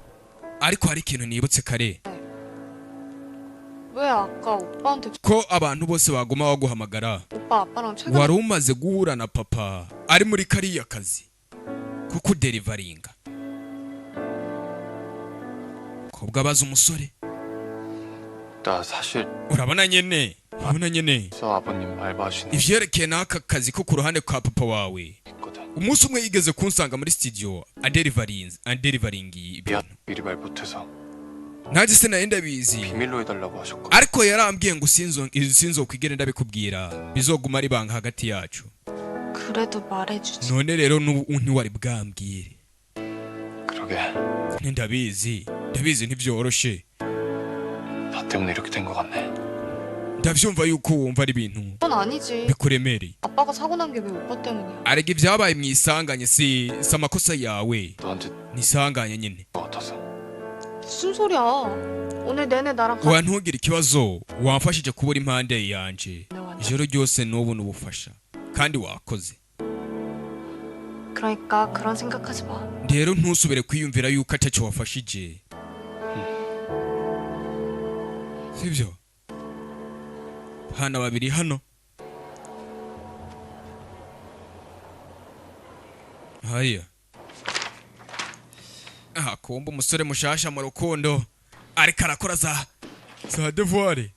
ariko hari ikintu nibutse kare,
왜 아까 오빠한테
ko abantu bose baguma baguhamagara
오빠 아빠랑 최근에
wari umaze guhura na papa ari muri kariya kazi ko kuderivaringa. kobwa baza umusore.
나 사실
urabona nyene
저 아버님 알바하시는
ivyerekeye n'aka kazi ko ku ruhande kwa papa wawe.
있거든.
umunsi umwe yigeze kunsanga muri studio aderivaringi
미안,
ibintu.
미리 말 못해서
nanjye se nari ndabizi,
비밀로 해달라고 하셨거든.
ariko yarambwiye ngo sinzokwigere ndabikubwira, bizoguma ari banga hagati yacu.
그래도 말해주지.
none rero ntiwari bwambwire.
그러게.
ndabizi ntibyoroshe.
나 때문에 이렇게 된 것 같네.
ndabyumva yuko wumva ari ibintu
그건 아니지.
bikuremereye.
아빠가 사고 난 게 왜 오빠 때문이야?
arega ibyabaye mu isanganye si amakosa yawe,
너한테
ni isanganye nyine.
것 같아서.
무슨 소리야? 오늘 내내 나랑
wa ntugire ikibazo, wamfashije kubura impande yanje ijoro ryose n'ubu n'ubufasha, kandi wakoze.
그러니까 그런 생각하지 마.
rero ntusubire kwiyumvira yuko atacyo wafashije, sibyo? hana babiri hano. haya kumba umusore mushasha mu rukundo ariko arakora za devoir.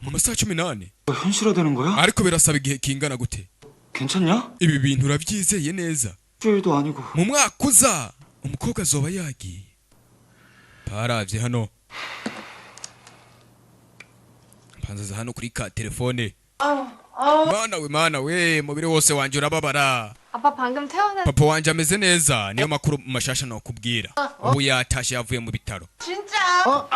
mu masaha 18.
현실화되는 거야?
ariko birasaba igihe kingana gute?
괜찮냐?
ibi bintu urabyizeye neza?
일도 아니고.
mu mwaka uza umukobwa azoba yagiye. baravye hano, panzaza hano kuri ka telefone. mana we mubiri wose wanje urababara.
아빠 방금 퇴원했.
papa wanje ameze neza, niyo makuru mashasha nakubwira. ubu yatashe yavuye mu bitaro.
진짜?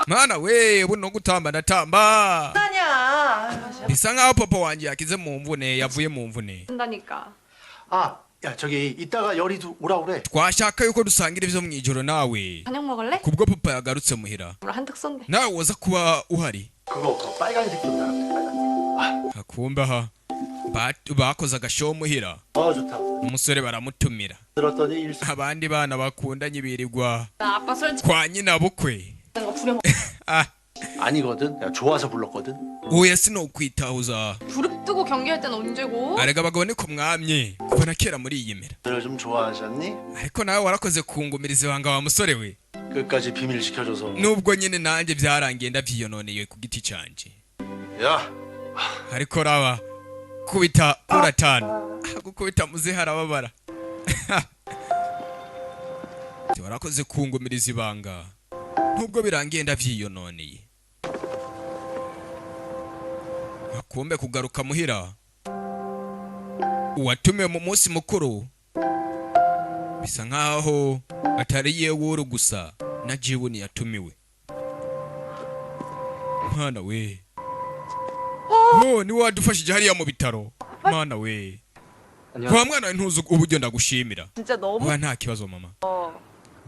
mana we ubu no gutamba ndatamba.
아니야.
bisa nkaho papa wanje yakize mu mvune, yavuye mu mvune.
한다니까.
아, 야 저기 이따가 열이도 오라 그래.
twashaka yuko dusangira ivyo mwijoro nawe,
저녁 먹을래?
kubwo papa yagarutse muhira.
우리 한턱 쏜대.
nawe woza kuba uhari.
그거 빨간색 좀 달아. 빨간색.
akumba bakoze agashow muhira
좋다.
umusore baramutumira
들었더니
abandi bana bakundanye birirwa
나 아빠 술
kwa nyina bukwe
거 부려
아니거든. 내가 좋아서 불렀거든.
oya sinokwitahuza
부릅 뜨고 경기할 땐 언제고?
arega abagabo niko mwamye kuva na kera muri iyi mera
너를 좀 좋아하셨니?
ariko nawe warakoze kungumiriza ibanga wa musore we
끝까지 비밀 지켜줘서.
nubwo nyine nanjye byarangiye ndabyiyononeye ku giti cyanjye
야,
ariko raba kubita kuratana gukubita muze harababara warakoze kungumiriza ibanga nubwo birangiye ndabyiyononeye akumbe kugaruka muhira uwatumiwe mu munsi mukuru bisa nkaho atari yewuru gusa na jiwuni yatumiwe mwana we ni wadufashije hariya mu bitaro mwana we kwa mwana ntuzi uburyo ndagushimira
진짜 너무
wa nta kibazo mama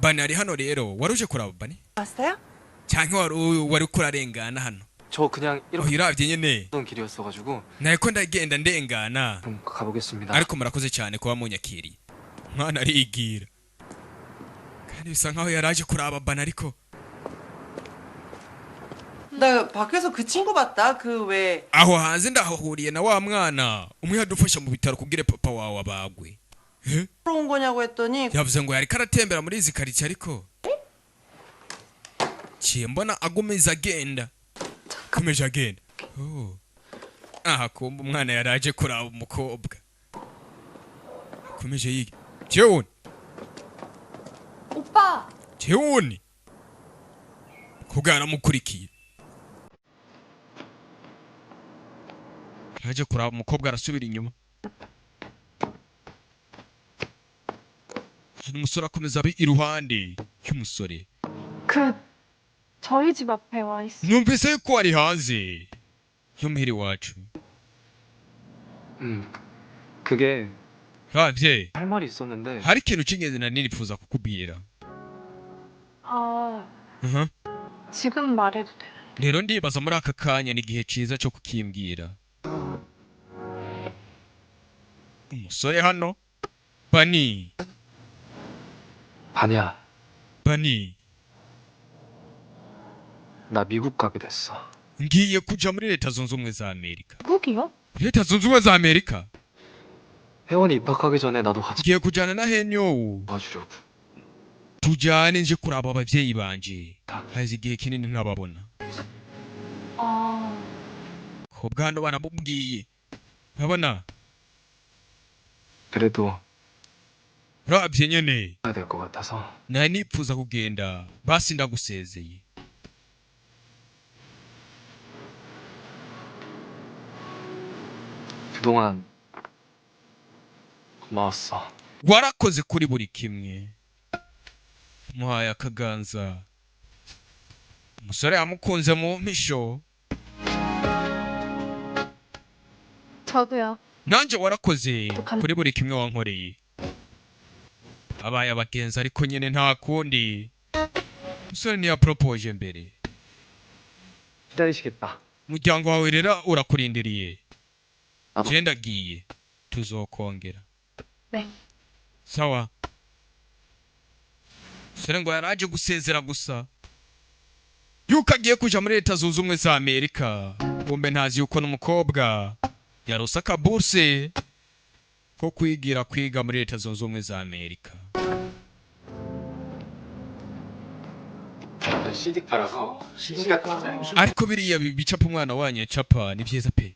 bani ari hano rero waruje kuraba bani
왔어요?
cyangwa wari kurarengana hano
저 그냥 이렇게
iravye nyene
던 길이었어가지고
nariko ndagenda ndengana
좀 가보겠습니다.
ariko murakoze cyane kuba munyakiriye mwana arigira kandi bisa nkaho yaraje kuraba bani ariko
나 밖에서 그 친구 봤다. 그 왜
aho hanze ndahahuriye na wa mwana umwe yadufasha mu bitaro kubwire papa wawe abagwe
온 거냐고 했더니
yavuze ngo yariko aratembera muri izi karitsiye ariko ciye mbona agomeza agenda komeje agenda aha kumba umwana yaraje kuraba umukobwa komeje yiga jeuni
오빠
jeuni kubwa yaramukurikiye yaje kuraba umukobwa arasubira inyuma umusore akomeza abi iruhande y'umusore
그 저희 집 앞에 와 있어.
numvise yuko ari hanze yo muhira iwacu
그게
ravye
할 말이 있었는데
hari ikintu cy'ingenzi nari nifuza kukubwira
아
Mhm.
지금 말해도 돼.
rero ndibaza muri aka kanya ni igihe cyiza cyo kukimbwira umusore hano bani
반이야.
bani
나 미국 가게 됐어.
ngiye kuja muri leta zunze ubumwe za amerika
미국이요?
leta zunze ubumwe za amerika
회원이 입학하기 전에 나도 같이
ngiye kujana na henyowu
도와주려고.
tujyane nje kuraba ababyeyi banje hazi igihe kinini ntababona
아
ko bwana baramubwiye urabona
그래도
urabye nyene
해야 될 것 같아서.
nari nifuza kugenda basi ndagusezeye
그동안 고마웠어.
warakoze kuri buri kimwe muhaye akaganza umusore yamukunze mu mpisho
저도요.
nanjye warakoze kuri buri kimwe wankoreye abaye abagenzi ariko nyine nta kundi umusore ntiyaporopoje mbere
기다리시겠다.
umuryango wawe rero urakurindiriye
나도
je ndagiye tuzokongera
네.
sawa umusore ngo yaraje gusezera gusa yuko agiye kuja muri leta zunze ubumwe za amerika kumbe ntazi yuko n'umukobwa yarose akaburse ko kwiga muri leta zunze ubumwe za amerika
CD 팔아서 CD 같은 거.
ariko biriya bicapa umwana wanyu capa ni byiza pe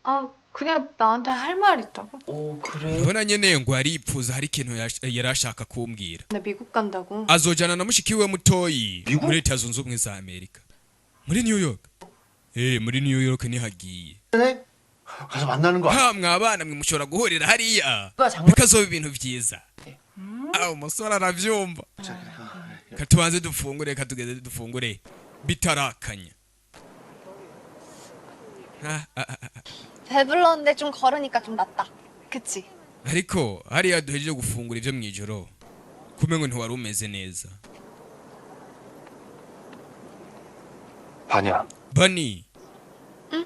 아 그냥 나한테 할 말 있다고?
오 그래.
urabona nyene ngo aripfuza hari ikintu yari ashaka kumbwira
나 미국 간다고.
azojana na mushiki we mutoyi muri leta zunze ubumwe za amerika muri new york muri new york nihagiye
가서 만나는 거 아니야?
ha mwabana mwe mushobora guhurira hariya
누가 장난
bikazoba ibintu byiza umusore aravyumva katubanze dufungure katugeze dufungure bitarakanya
배불렀는데 좀 걸으니까 좀 낫다. 그치?
ariko hariya duhejeje gufungura ibyo mwijoro kumengo ntiwari umeze neza
반이야.
bani
응.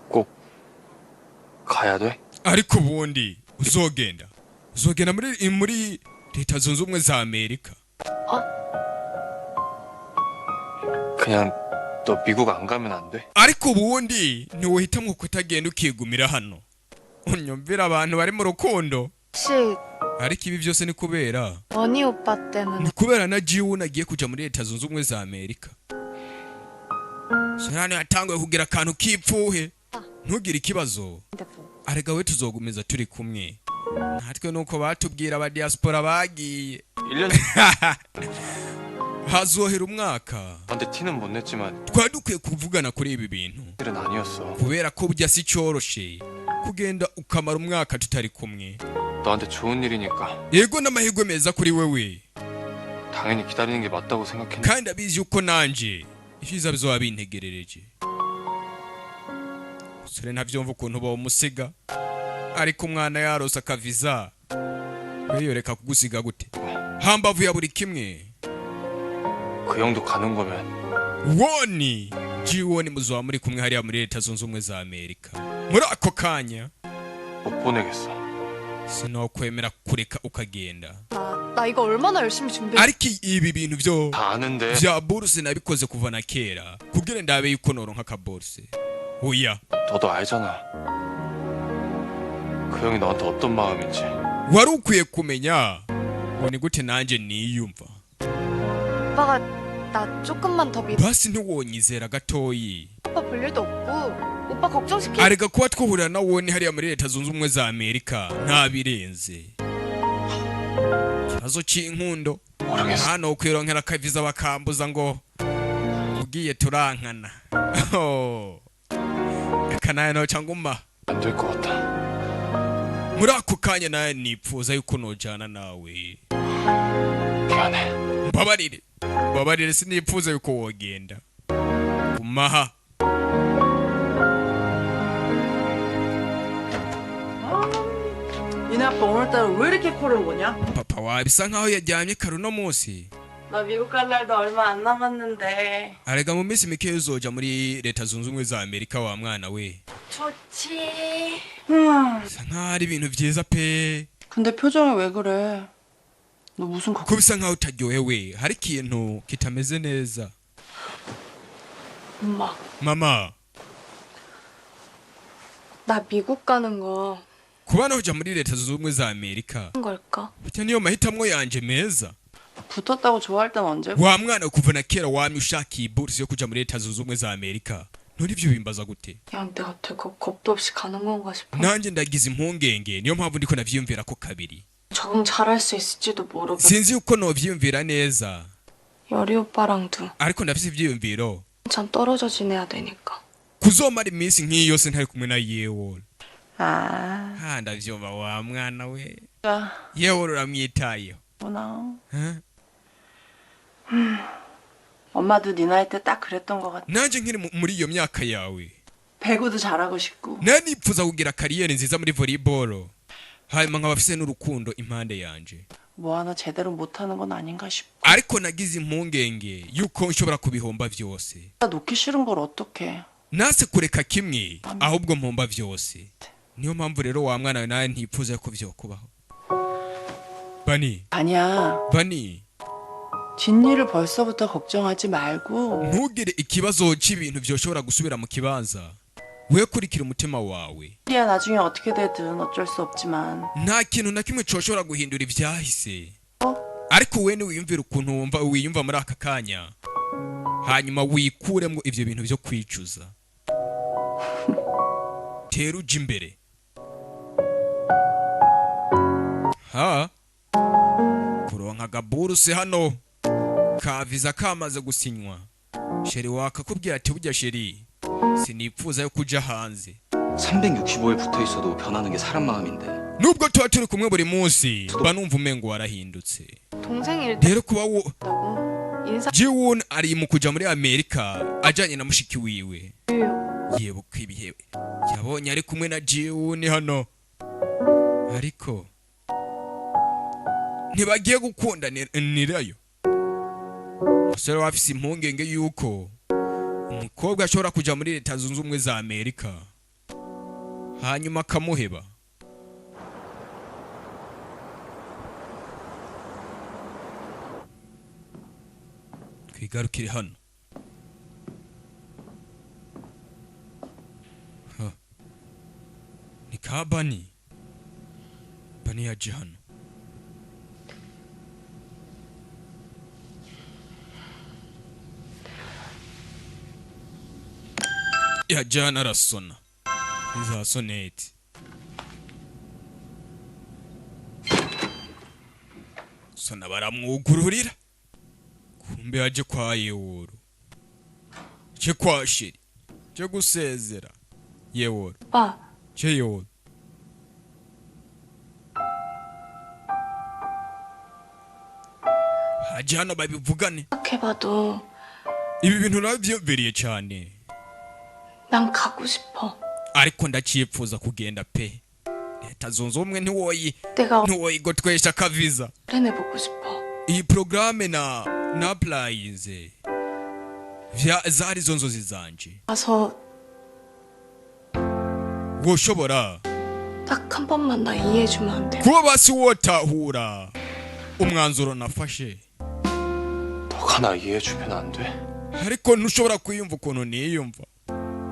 꼭 가야 돼?
ariko ubundi uzogenda muri leta zunze ubumwe za Amerika.
그냥 너 미국 안 가면 안 돼?
ariko ubundi ntiwohitamwo kutagenda ukigumira hano. unyumvira abantu bari mu rukundo.
혹시
ariko ibi byose ni kubera
원희 오빠 때문에
ni kubera na Jiwon agiye kuja muri leta zunze ubumwe za Amerika. Shanani yatanguye kugira akantu kipfuhe. ntugire ikibazo. arega we tuzogumiza turi kumwe. natwe nuko batubwira aba diaspora bagiye.
1년
hazohera umwaka.
근데 티는 못 냈지만
twari dukwiye kuvugana kuri ibi bintu
일은 아니었어.
kubera ko burya si cyoroshe kugenda ukamara umwaka tutari kumwe.
너한테 좋은 일이니까
yego n'amahirwe meza kuri wewe
당연히 기다리는 게 맞다고 생각했는데
kandi abizi yuko nanje ivyiza bizoba bintegerereje. sore ntavyumva ukuntu bomusiga ariko umwana yarose akaviza we yoreka kugusiga gute hambavu ya buri kimwe.
그 형도 가는 거면
woni Jiwon muzoba muri kumwe hariya muri leta zunze ubumwe za Amerika. muri ako kanya
못 보내겠어.
sinokwemera kureka ukagenda.
나 이거 얼마나 열심히 준비해.
ariko ibi bintu byo
다 아는데
vya buruse nabikoze kuva na kera kugira ndabe yuko noronka akaburuse. oya
너도 알잖아. 그 형이 너한테 어떤 마음인지.
wari ukwiye kumenya ngo ni gute nanje niyumva.
오빠가 나 조금만 더 믿어.
basi ntiwonyizera gatoyi.
오빠 볼 일도 없고 오빠 걱정시키.
arega kuba twahurira na woni hariya muri leta zunze ubumwe za Amerika ntabirenze. ikibazo c'inkundo
모르겠어.
hano kwironkera akaviza bakambuza ngo ugiye turankana. reka naye noca nguma.
안 될 것 같아.
muri ako kanya naye nipfuza yuko nojana nawe.
미안해.
mbabarire sinipfuza yuko wogenda. gumaha.
니네 아빠 오늘따라 왜 이렇게 코를 고냐?
papa wawe bisa nkaho yajyamye kare uno munsi.
나 미국 갈 날도 얼마 안 남았는데.
arega mu minsi mike uzoja muri leta zunze ubumwe za Amerika wa mwana we.
좋지.
bisa nkaho ari ibintu byiza pe.
근데 표정이 왜 그래? 너 무슨
ko bisa nkaho utaryohewe hari ikintu kitameze neza.
엄마,
mama
나 미국 가는 거
kuba noja muri leta zunze ubumwe za Amerika
한 걸까?
bityo niyo mahitamo yanje meza.
붙었다고 좋아할 땐 언제?
wa mwana kuva na kera wamye ushakiye buruse yo kuja muri leta zunze ubumwe za Amerika none ibyo bimbaza gute?
그냥 내가 되게 겁도 없이 가는 건가 싶어.
nanjye ndagize impungenge niyo mpamvu ndiko navyiyumvira ko kabiri.
적응 잘할 수 있을지도 모르고.
sinzi yuko novyiyumvira neza
여리 오빠랑도
ariko ndafise ivyiyumviro
참 떨어져 지내야 되니까.
kuzomara iminsi nk'iyi yose ntari kumwe na Yewol.
아,
ndavyumva wa mwana we.
야,
Yewol uramwitayeho.
뭐나.
huh?
엄마도 네 나이 때 딱 그랬던 것 같아.
nanjye nkiri muri iyo myaka yawe
배구도 잘하고 싶고.
nanipfuza kugira kariyeri nziza muri volleyball hanyuma nkaba afise n'urukundo impande yanje.
뭐 하나 제대로 못하는 건 아닌가 싶고.
ariko nagize impungenge yuko nshobora kubihomba vyose.
나 놓기 싫은 걸 어떡해.
nase kureka kimwe ahubwo mpomba vyose. niyo mpamvu rero wa mwana we nawe ntipfuza ko vyokubaho.
아니야.
bani
뒷일을 벌써부터 걱정하지 말고.
ntugire ikibazo c'ibintu vyoshobora gusubira mu kibanza. we kurikira umutima wawe.
야, 나중에 어떻게 되든 어쩔 수 없지만.
nta kintu na kimwe coshobora guhindura ivyahise. ariko we niwiyumvira ukuntu wiyumva muri aka kanya hanyuma wikuremwo ivyo bintu vyo kwicuza. tera uja imbere. kuronka agaburuse hano ka viza kamaze gusinywa. sheri wakakubwira ati burya sheri sinipfuza yo kuja hanze.
365일 붙어 있어도 변하는 게 사람 마음인데.
nubwo tuba turi kumwe buri munsi mba numva umengo warahindutse.
동생일
rero kuba
때다고 인사.
Jiwon ari mu kuja muri Amerika ajanye na mushiki wiwe. yebuka ibihe yabonye ari kumwe na Jiwon hano ariko ntibagiye gukundanirayo. umusore wafise impungenge yuko umukobwa ashobora kuja muri leta zunze ubumwe za Amerika hanyuma akamuheba. Twigarukire hano. Ni ka Bani. Bani yaje hano. Yaje hano arasona. Iza soneti. Sona baramwugururira. Kumbe yaje kwa Yeworo. Je kwa Sheri. Je gusezera. Yeworo.
오빠,
Je Yeworo. Haje hano babivugane.
생각해봐도
Ibi bintu nabyumviriye cyane.
난 가고 싶어.
Ariko ndacyifuza kugenda pe. Leta zunze ubumwe
내가
ntiwoyigotwesha akaviza.
해내보고 싶어.
Iyi programme na applies. Zari zo nzozi zanje.
가서
Woshobora
딱 한 번만 나 이해해주면 안 돼?
kuba basi wotahura umwanzuro nafashe.
너가 나 이해해주면 안 돼?
Ariko ntushobora kwiyumva ukuntu niyumva.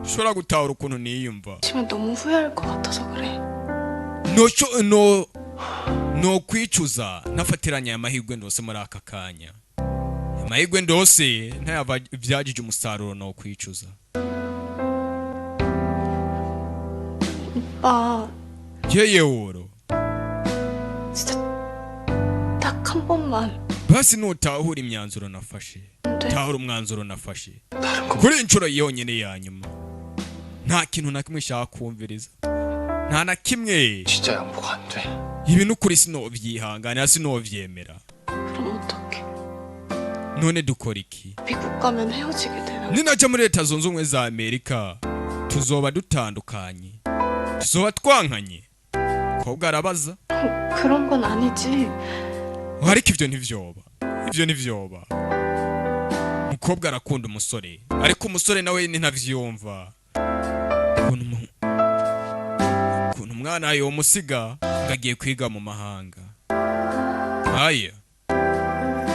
Ntushobora gutahura ukuntu niyumva.
지금 너무 후회할 것 같아서 그래.
No kwicuza nafatiranya amahirwe ndose muri aka kanya. Amahirwe ndose ntayava byagije umusaruro no kwicuza.
오빠,
Yeworo.
진짜 딱 한 번만.
Basi nutahura imyanzuro nafashe.
돼.
Tahura umwanzuro nafashe.
다른 거
Kuri inshuro yonyine ya nyuma. Nta kintu na kimwe shaka kumviriza. Nta na kimwe.
진짜 양보가 안 돼.
Ibintu kuri sinovyihangana sinovyemera.
그럼 어떡해?
None dukora iki?
미국 가면 헤어지게 되는
Ninaja muri leta zunze ubumwe za Amerika tuzoba dutandukanye. Tuzoba twankanye. Kobwa arabaza.
그런 건 아니지.
Ariko ivyo ntivyoba. Ivyo ntivyoba. Mukobwa arakunda umusore. Ariko umusore nawe ntavyumva. Ukuntu umwana yomusiga ngagiye kwiga mu mahanga. Aya.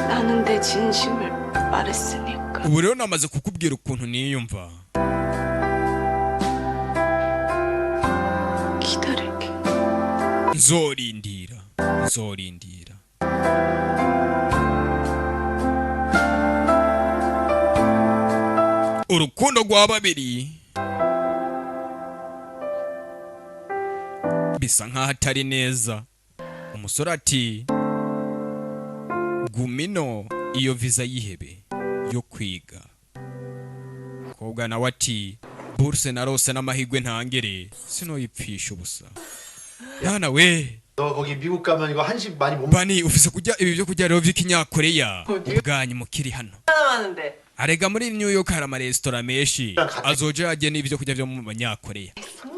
나는 내 진심을 말했으니까.
Ubu rero namaze kukubwira ukuntu niyumva.
기다릴게.
Nzorindira. Urukundo rwa babiri bisa nkaho atari neza. Umusore ati gumino iyo visa yihebe yo kwiga. Kobwa nawe ati burse narose n'amahirwe ntangere sinoyipfisha ubusa. Yana we
너 거기 미국 가면 이거 한식 많이 못
Bani ufise kujya ibi byo kujya rero vy'ikinyakoreya ubwanyi mukiri hano.
하는데
Arega muri New York hari amaresitora menshi azoje ajye n'ibyo kujya byo mu banyakoreya.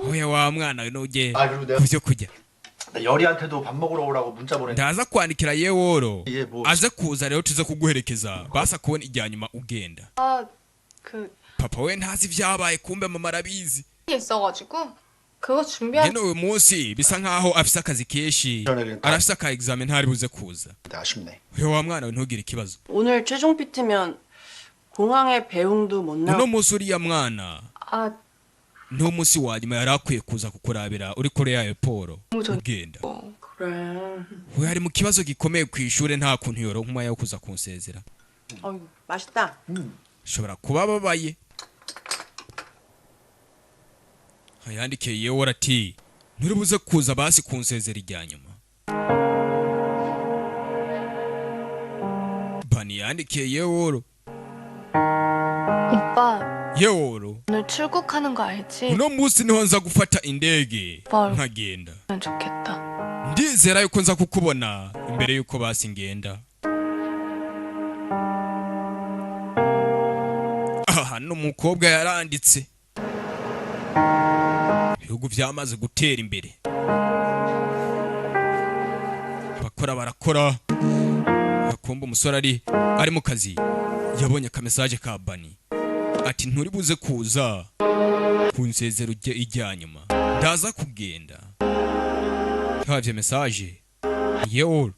Oya wa mwana we noje
그리고 내가
kuvyo kujya.
열이한테도 밥 먹으러 오라고 문자 보냈는데
Ndaza kwandikira Yeworo
예, 뭐
aze kuza rero tuze kuguherekeza basa kubona ijyanyuma ugenda.
아, 그
Papa we ntazi vyabaye kumbe mama arabizi.
있어가지고 그거 준비한
Nyene uyu munsi bisa nkaho afise akazi keshi arafise aka examen ntari buze kuza.
아쉽네.
Oya wa mwana we ntugire ikibazo.
오늘 최종 PT면 공항에 배웅도 못
Uno
나와.
munsi uriya mwana
아,
no munsi wa nyuma yari akwiye kuza kukurabira uri kure yayo Paul ugenda.
그래.
We hari mu kibazo gikomeye ku ishure nta kuntu yoronka umwanya wo kuza kunsezera.
어이, 맛있다.
Shobora kuba babaye. Hayandikiye Yeworo ati nturi buze kuza basi kunsezera ijyanyuma. Bani yandikiye Yeworo.
오빠,
Yeworo
오늘 출국하는 거 알지?
uno munsi niho nza gufata indege
Paul.
nkagenda.
면 좋겠다.
Ndizera yuko nza kukubona imbere yuko basi ngenda. Aha n'umukobwa yaranditse. Ibihugu byamaze gutera imbere. Bakora barakora. Bakumva umusore ari mu kazi. Yabonye ka message ka Bani. ati nturi buze kuza kunsezero ijya nyuma ndaza kugenda havye message yewe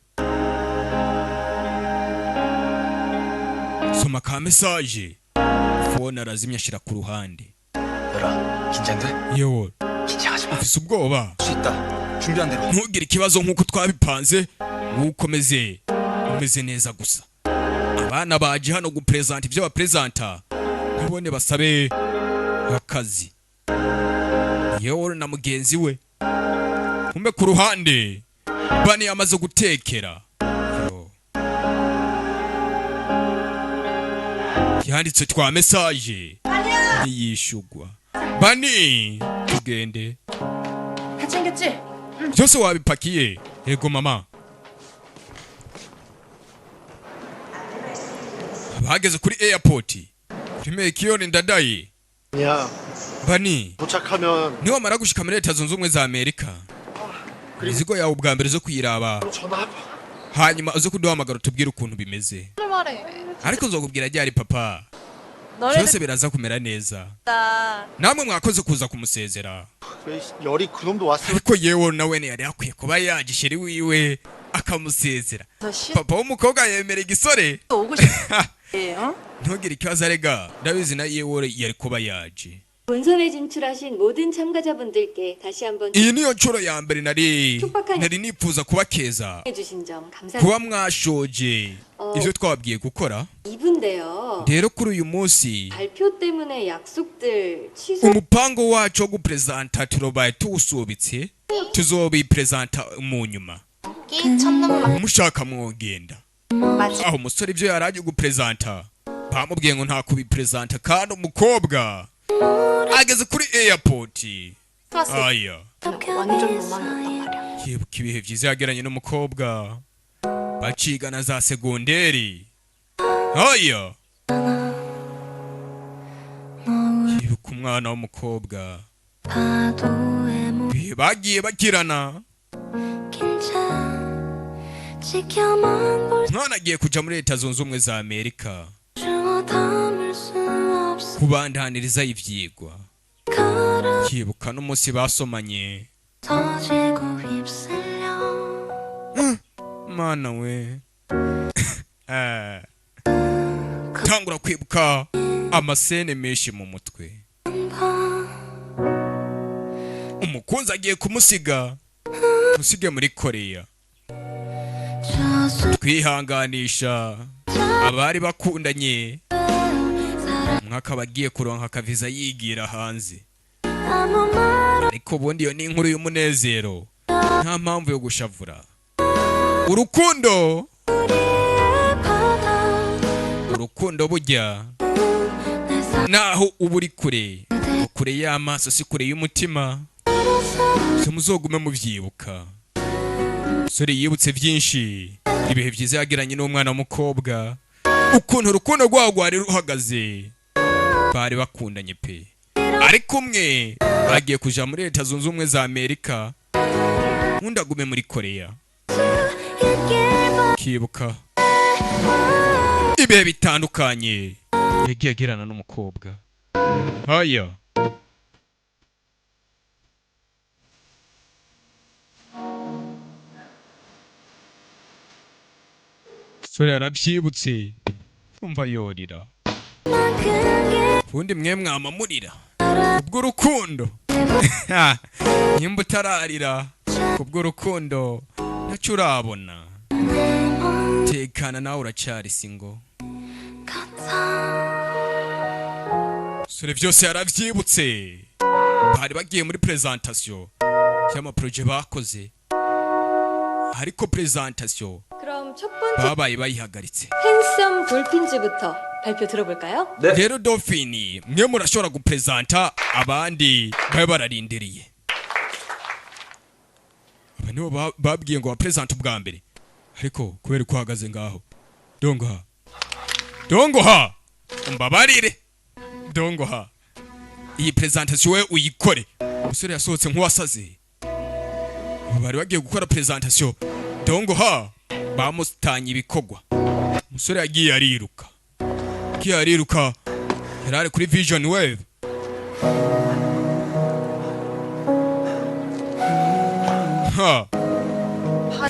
soma ka message phone arazimya ashira ku ruhande
열아 긴장돼?
yewe
긴장하지 마.
ufise ubwoba
할 수 있다. 준비한 대로.
ntugire ikibazo nk'uko twabipanze ukomeze umeze neza gusa abana baje hano gupresenta ibyo bapresenta nabone basabe akazi yewe na mugenzi we kumbe ku ruhande bani yamaze gutekera yanditse twa message yishugwa bani tugende
다 챙겼지?
byose wabipakiye yego mama bageze kuri airport kuri Kiyoni ndadaye
야
bani
도착하면
niho mara gushika muri leta zunze ubumwe za Amerika imizigo yawe ubwa mbere zo kuyiraba
전화
hanyuma uze kuduhamagara tubwire ukuntu bimeze
오늘 말해.
ariko nzokubwira ryari papa
너네
byose biraza kumera neza
다
namwe mwakoze kuza kumusezera
열이 그놈도 왔으면
ariko yewe nawe yari akwiye kuba yagishiri wiwe akamusezera
시
papa w'umukobwa yemera igisore
오고 싶어요.
ntugire ikibazo arega ndabizi na yewe yari kuba yaje
본선에 진출하신 모든 참가자분들께 다시 한번
iyi niyo nshuro ya mbere nari nifuza kubakeza
해주신 점 감사합니다.
kuba mwashoje ibyo twababwiye gukora
이분데요.
rero kuri uyu munsi
발표 때문에 약속들 취소.
umupango wacu wo gupresenta turobaye tuwusubitse tuzobipresenta mu nyuma
끼 첫눈만
mushaka mwogenda aho umusore ibyo yari agiye gupresenta bamubwiye ngo nta kubipresenta kandi umukobwa ageze kuri airport aya
완전 못 만났단 말이야.
yibuka ibihe byiza yageranye n'umukobwa bacigana za segonderi aya yibuka umwana w'umukobwa ibihe bagiye bakirana mwana agiye kuja muri leta zunze ubumwe za Amerika kubandaniriza ivyigwa yibuka n'umunsi basomanye mana we tangura kwibuka amasene menshi mu mutwe umukunzi agiye kumusiga musige muri Korea twihanganisha abari bakundanye umwaka bagiye kuronka akaviza yigira hanze ariko ubundi iyo ni inkuru y'umunezero nta mpamvu yo gushavura urukundo burya naho uba uri kure y'amaso si kure y'umutima so muzogume muvyibuka sore yibutse byinshi ibihe byiza yagiranye n'umwana w'umukobwa ukuntu urukundo rwabo rwari ruhagaze bari bakundanye pe ariko umwe bagiye kuja muri leta zunze ubumwe za Amerika undi agume muri Korea kibuka ibihe bitandukanye yagiye agirana n'umukobwa haya sore yarabyibutse umva yorira ubundi mwe mwamamurira kubw'urukundo nimba utararira kubw'urukundo ntacyo urabona tekana nawe uracyari singo sore byose yarabyibutse bari bagiye muri presentation y'amaproje bakoze ariko presentation
그럼 첫 번째
babaye bayihagaritse
핸섬 돌핀즈부터 발표 들어볼까요?
rero Dolphine mwe murashobora gupresenta abandi babe bararindiriye aba nibo babwiye ngo bapresenta ubwa mbere ariko kubera ko uhagaze ngaho dongoha umbabarire dongoha iyi presentation we uyikore umusore yasohotse nk'uwasaze bari bagiye gukora presentation dongoha bamustanye ibikogwa umusore yagiye ariruka yarari kuri Vision Wave. Ha.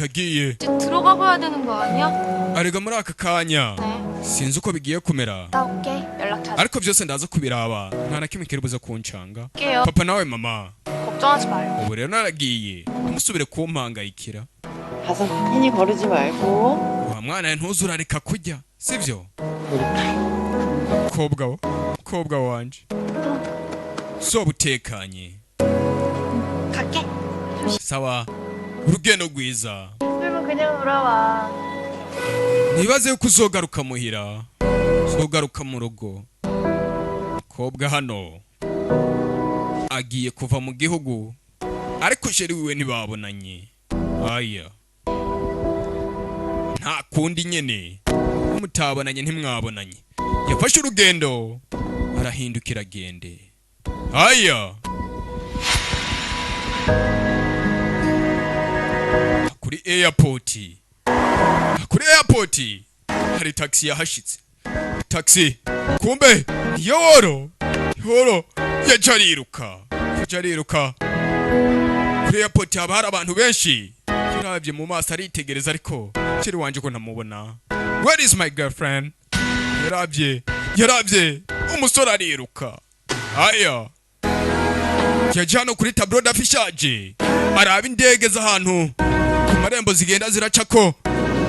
yagiye
이제 들어가 봐야 되는 거 아니야?
arega muri aka kanya
네.
sinzi uko bigiye kumera
나 올게. 연락 자주
ariko byose ndaza kubiraba nta na kimwe kiribuza kuncanga
할게요.
papa nawe mama
걱정하지 말고.
ubu rero naragiye ntusubire kumpangayikira
가서 괜히 거르지 말고.
wa mwana ntuzurareka kujya sibyo kobwa wanje soba utekanye
갈게.
sawa urugendo rwiza
그러면 그냥 돌아와.
nibaze yuko uzogaruka muhira uzogaruka mu rugo kobwa hano agiye kuva mu gihugu ariko sheri wiwe ntibabonanye aya nta kundi nyene mutabonanye ntimwabonanye yafashe urugendo arahindukira agende aya kuri airport hari taxi yahashitse taxi kumbe yoro yajariruka kuri airport haba hari abantu benshi yarabye mu maso aritegereza ariko kiri wanje ko ntamubona where is my girlfriend yarabye umusore ariruka aya yaje hano kuri tableau d'affichage araba indege z'ahantu ku marembo zigenda ziracako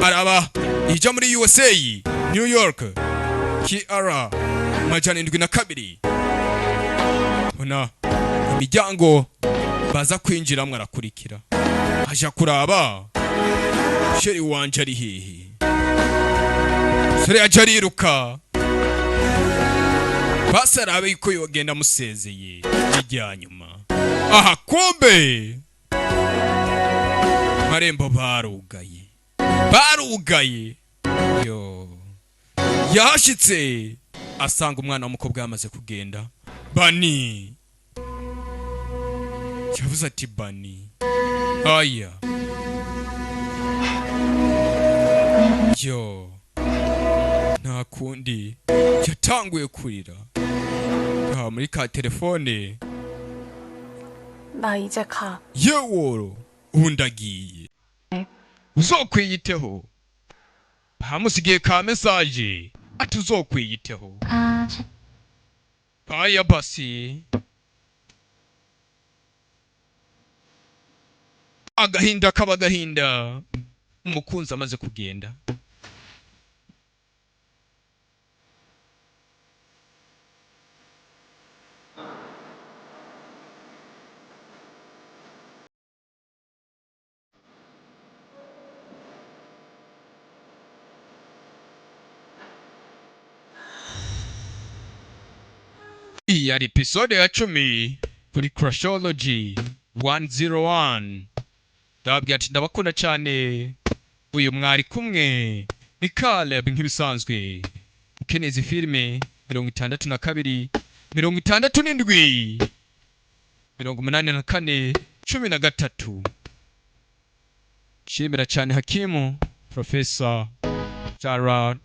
araba ija muri USA New York KR majana 72 ona imiryango baza kwinjiramwe arakurikira aja kuraba sheri wanje ari hehe sore ajariruka basarabe ko yogenda musezeye ijyanyuma aha kumbe marembo barugaye yo yashitse asanga umwana w'umukobwa yamaze kugenda Bani yavuze ati Bani aya yo nta kundi yatanguye kurira muri ka telefone
나 이제 가.
yeworo ubu ndagiye uzokwiyiteho bamusigiye ka message ati uzokwiyiteho aya basi agahinda umukunzi amaze kugenda iyi ari episode ya 10 kuri Crashology 101 ndababwira ati ndabakunda cyane uyu mwari kumwe ni Caleb nk'ibisanzwe ukeneye filime 62 67 84 13 shimira cyane Hakimu Professor Gerard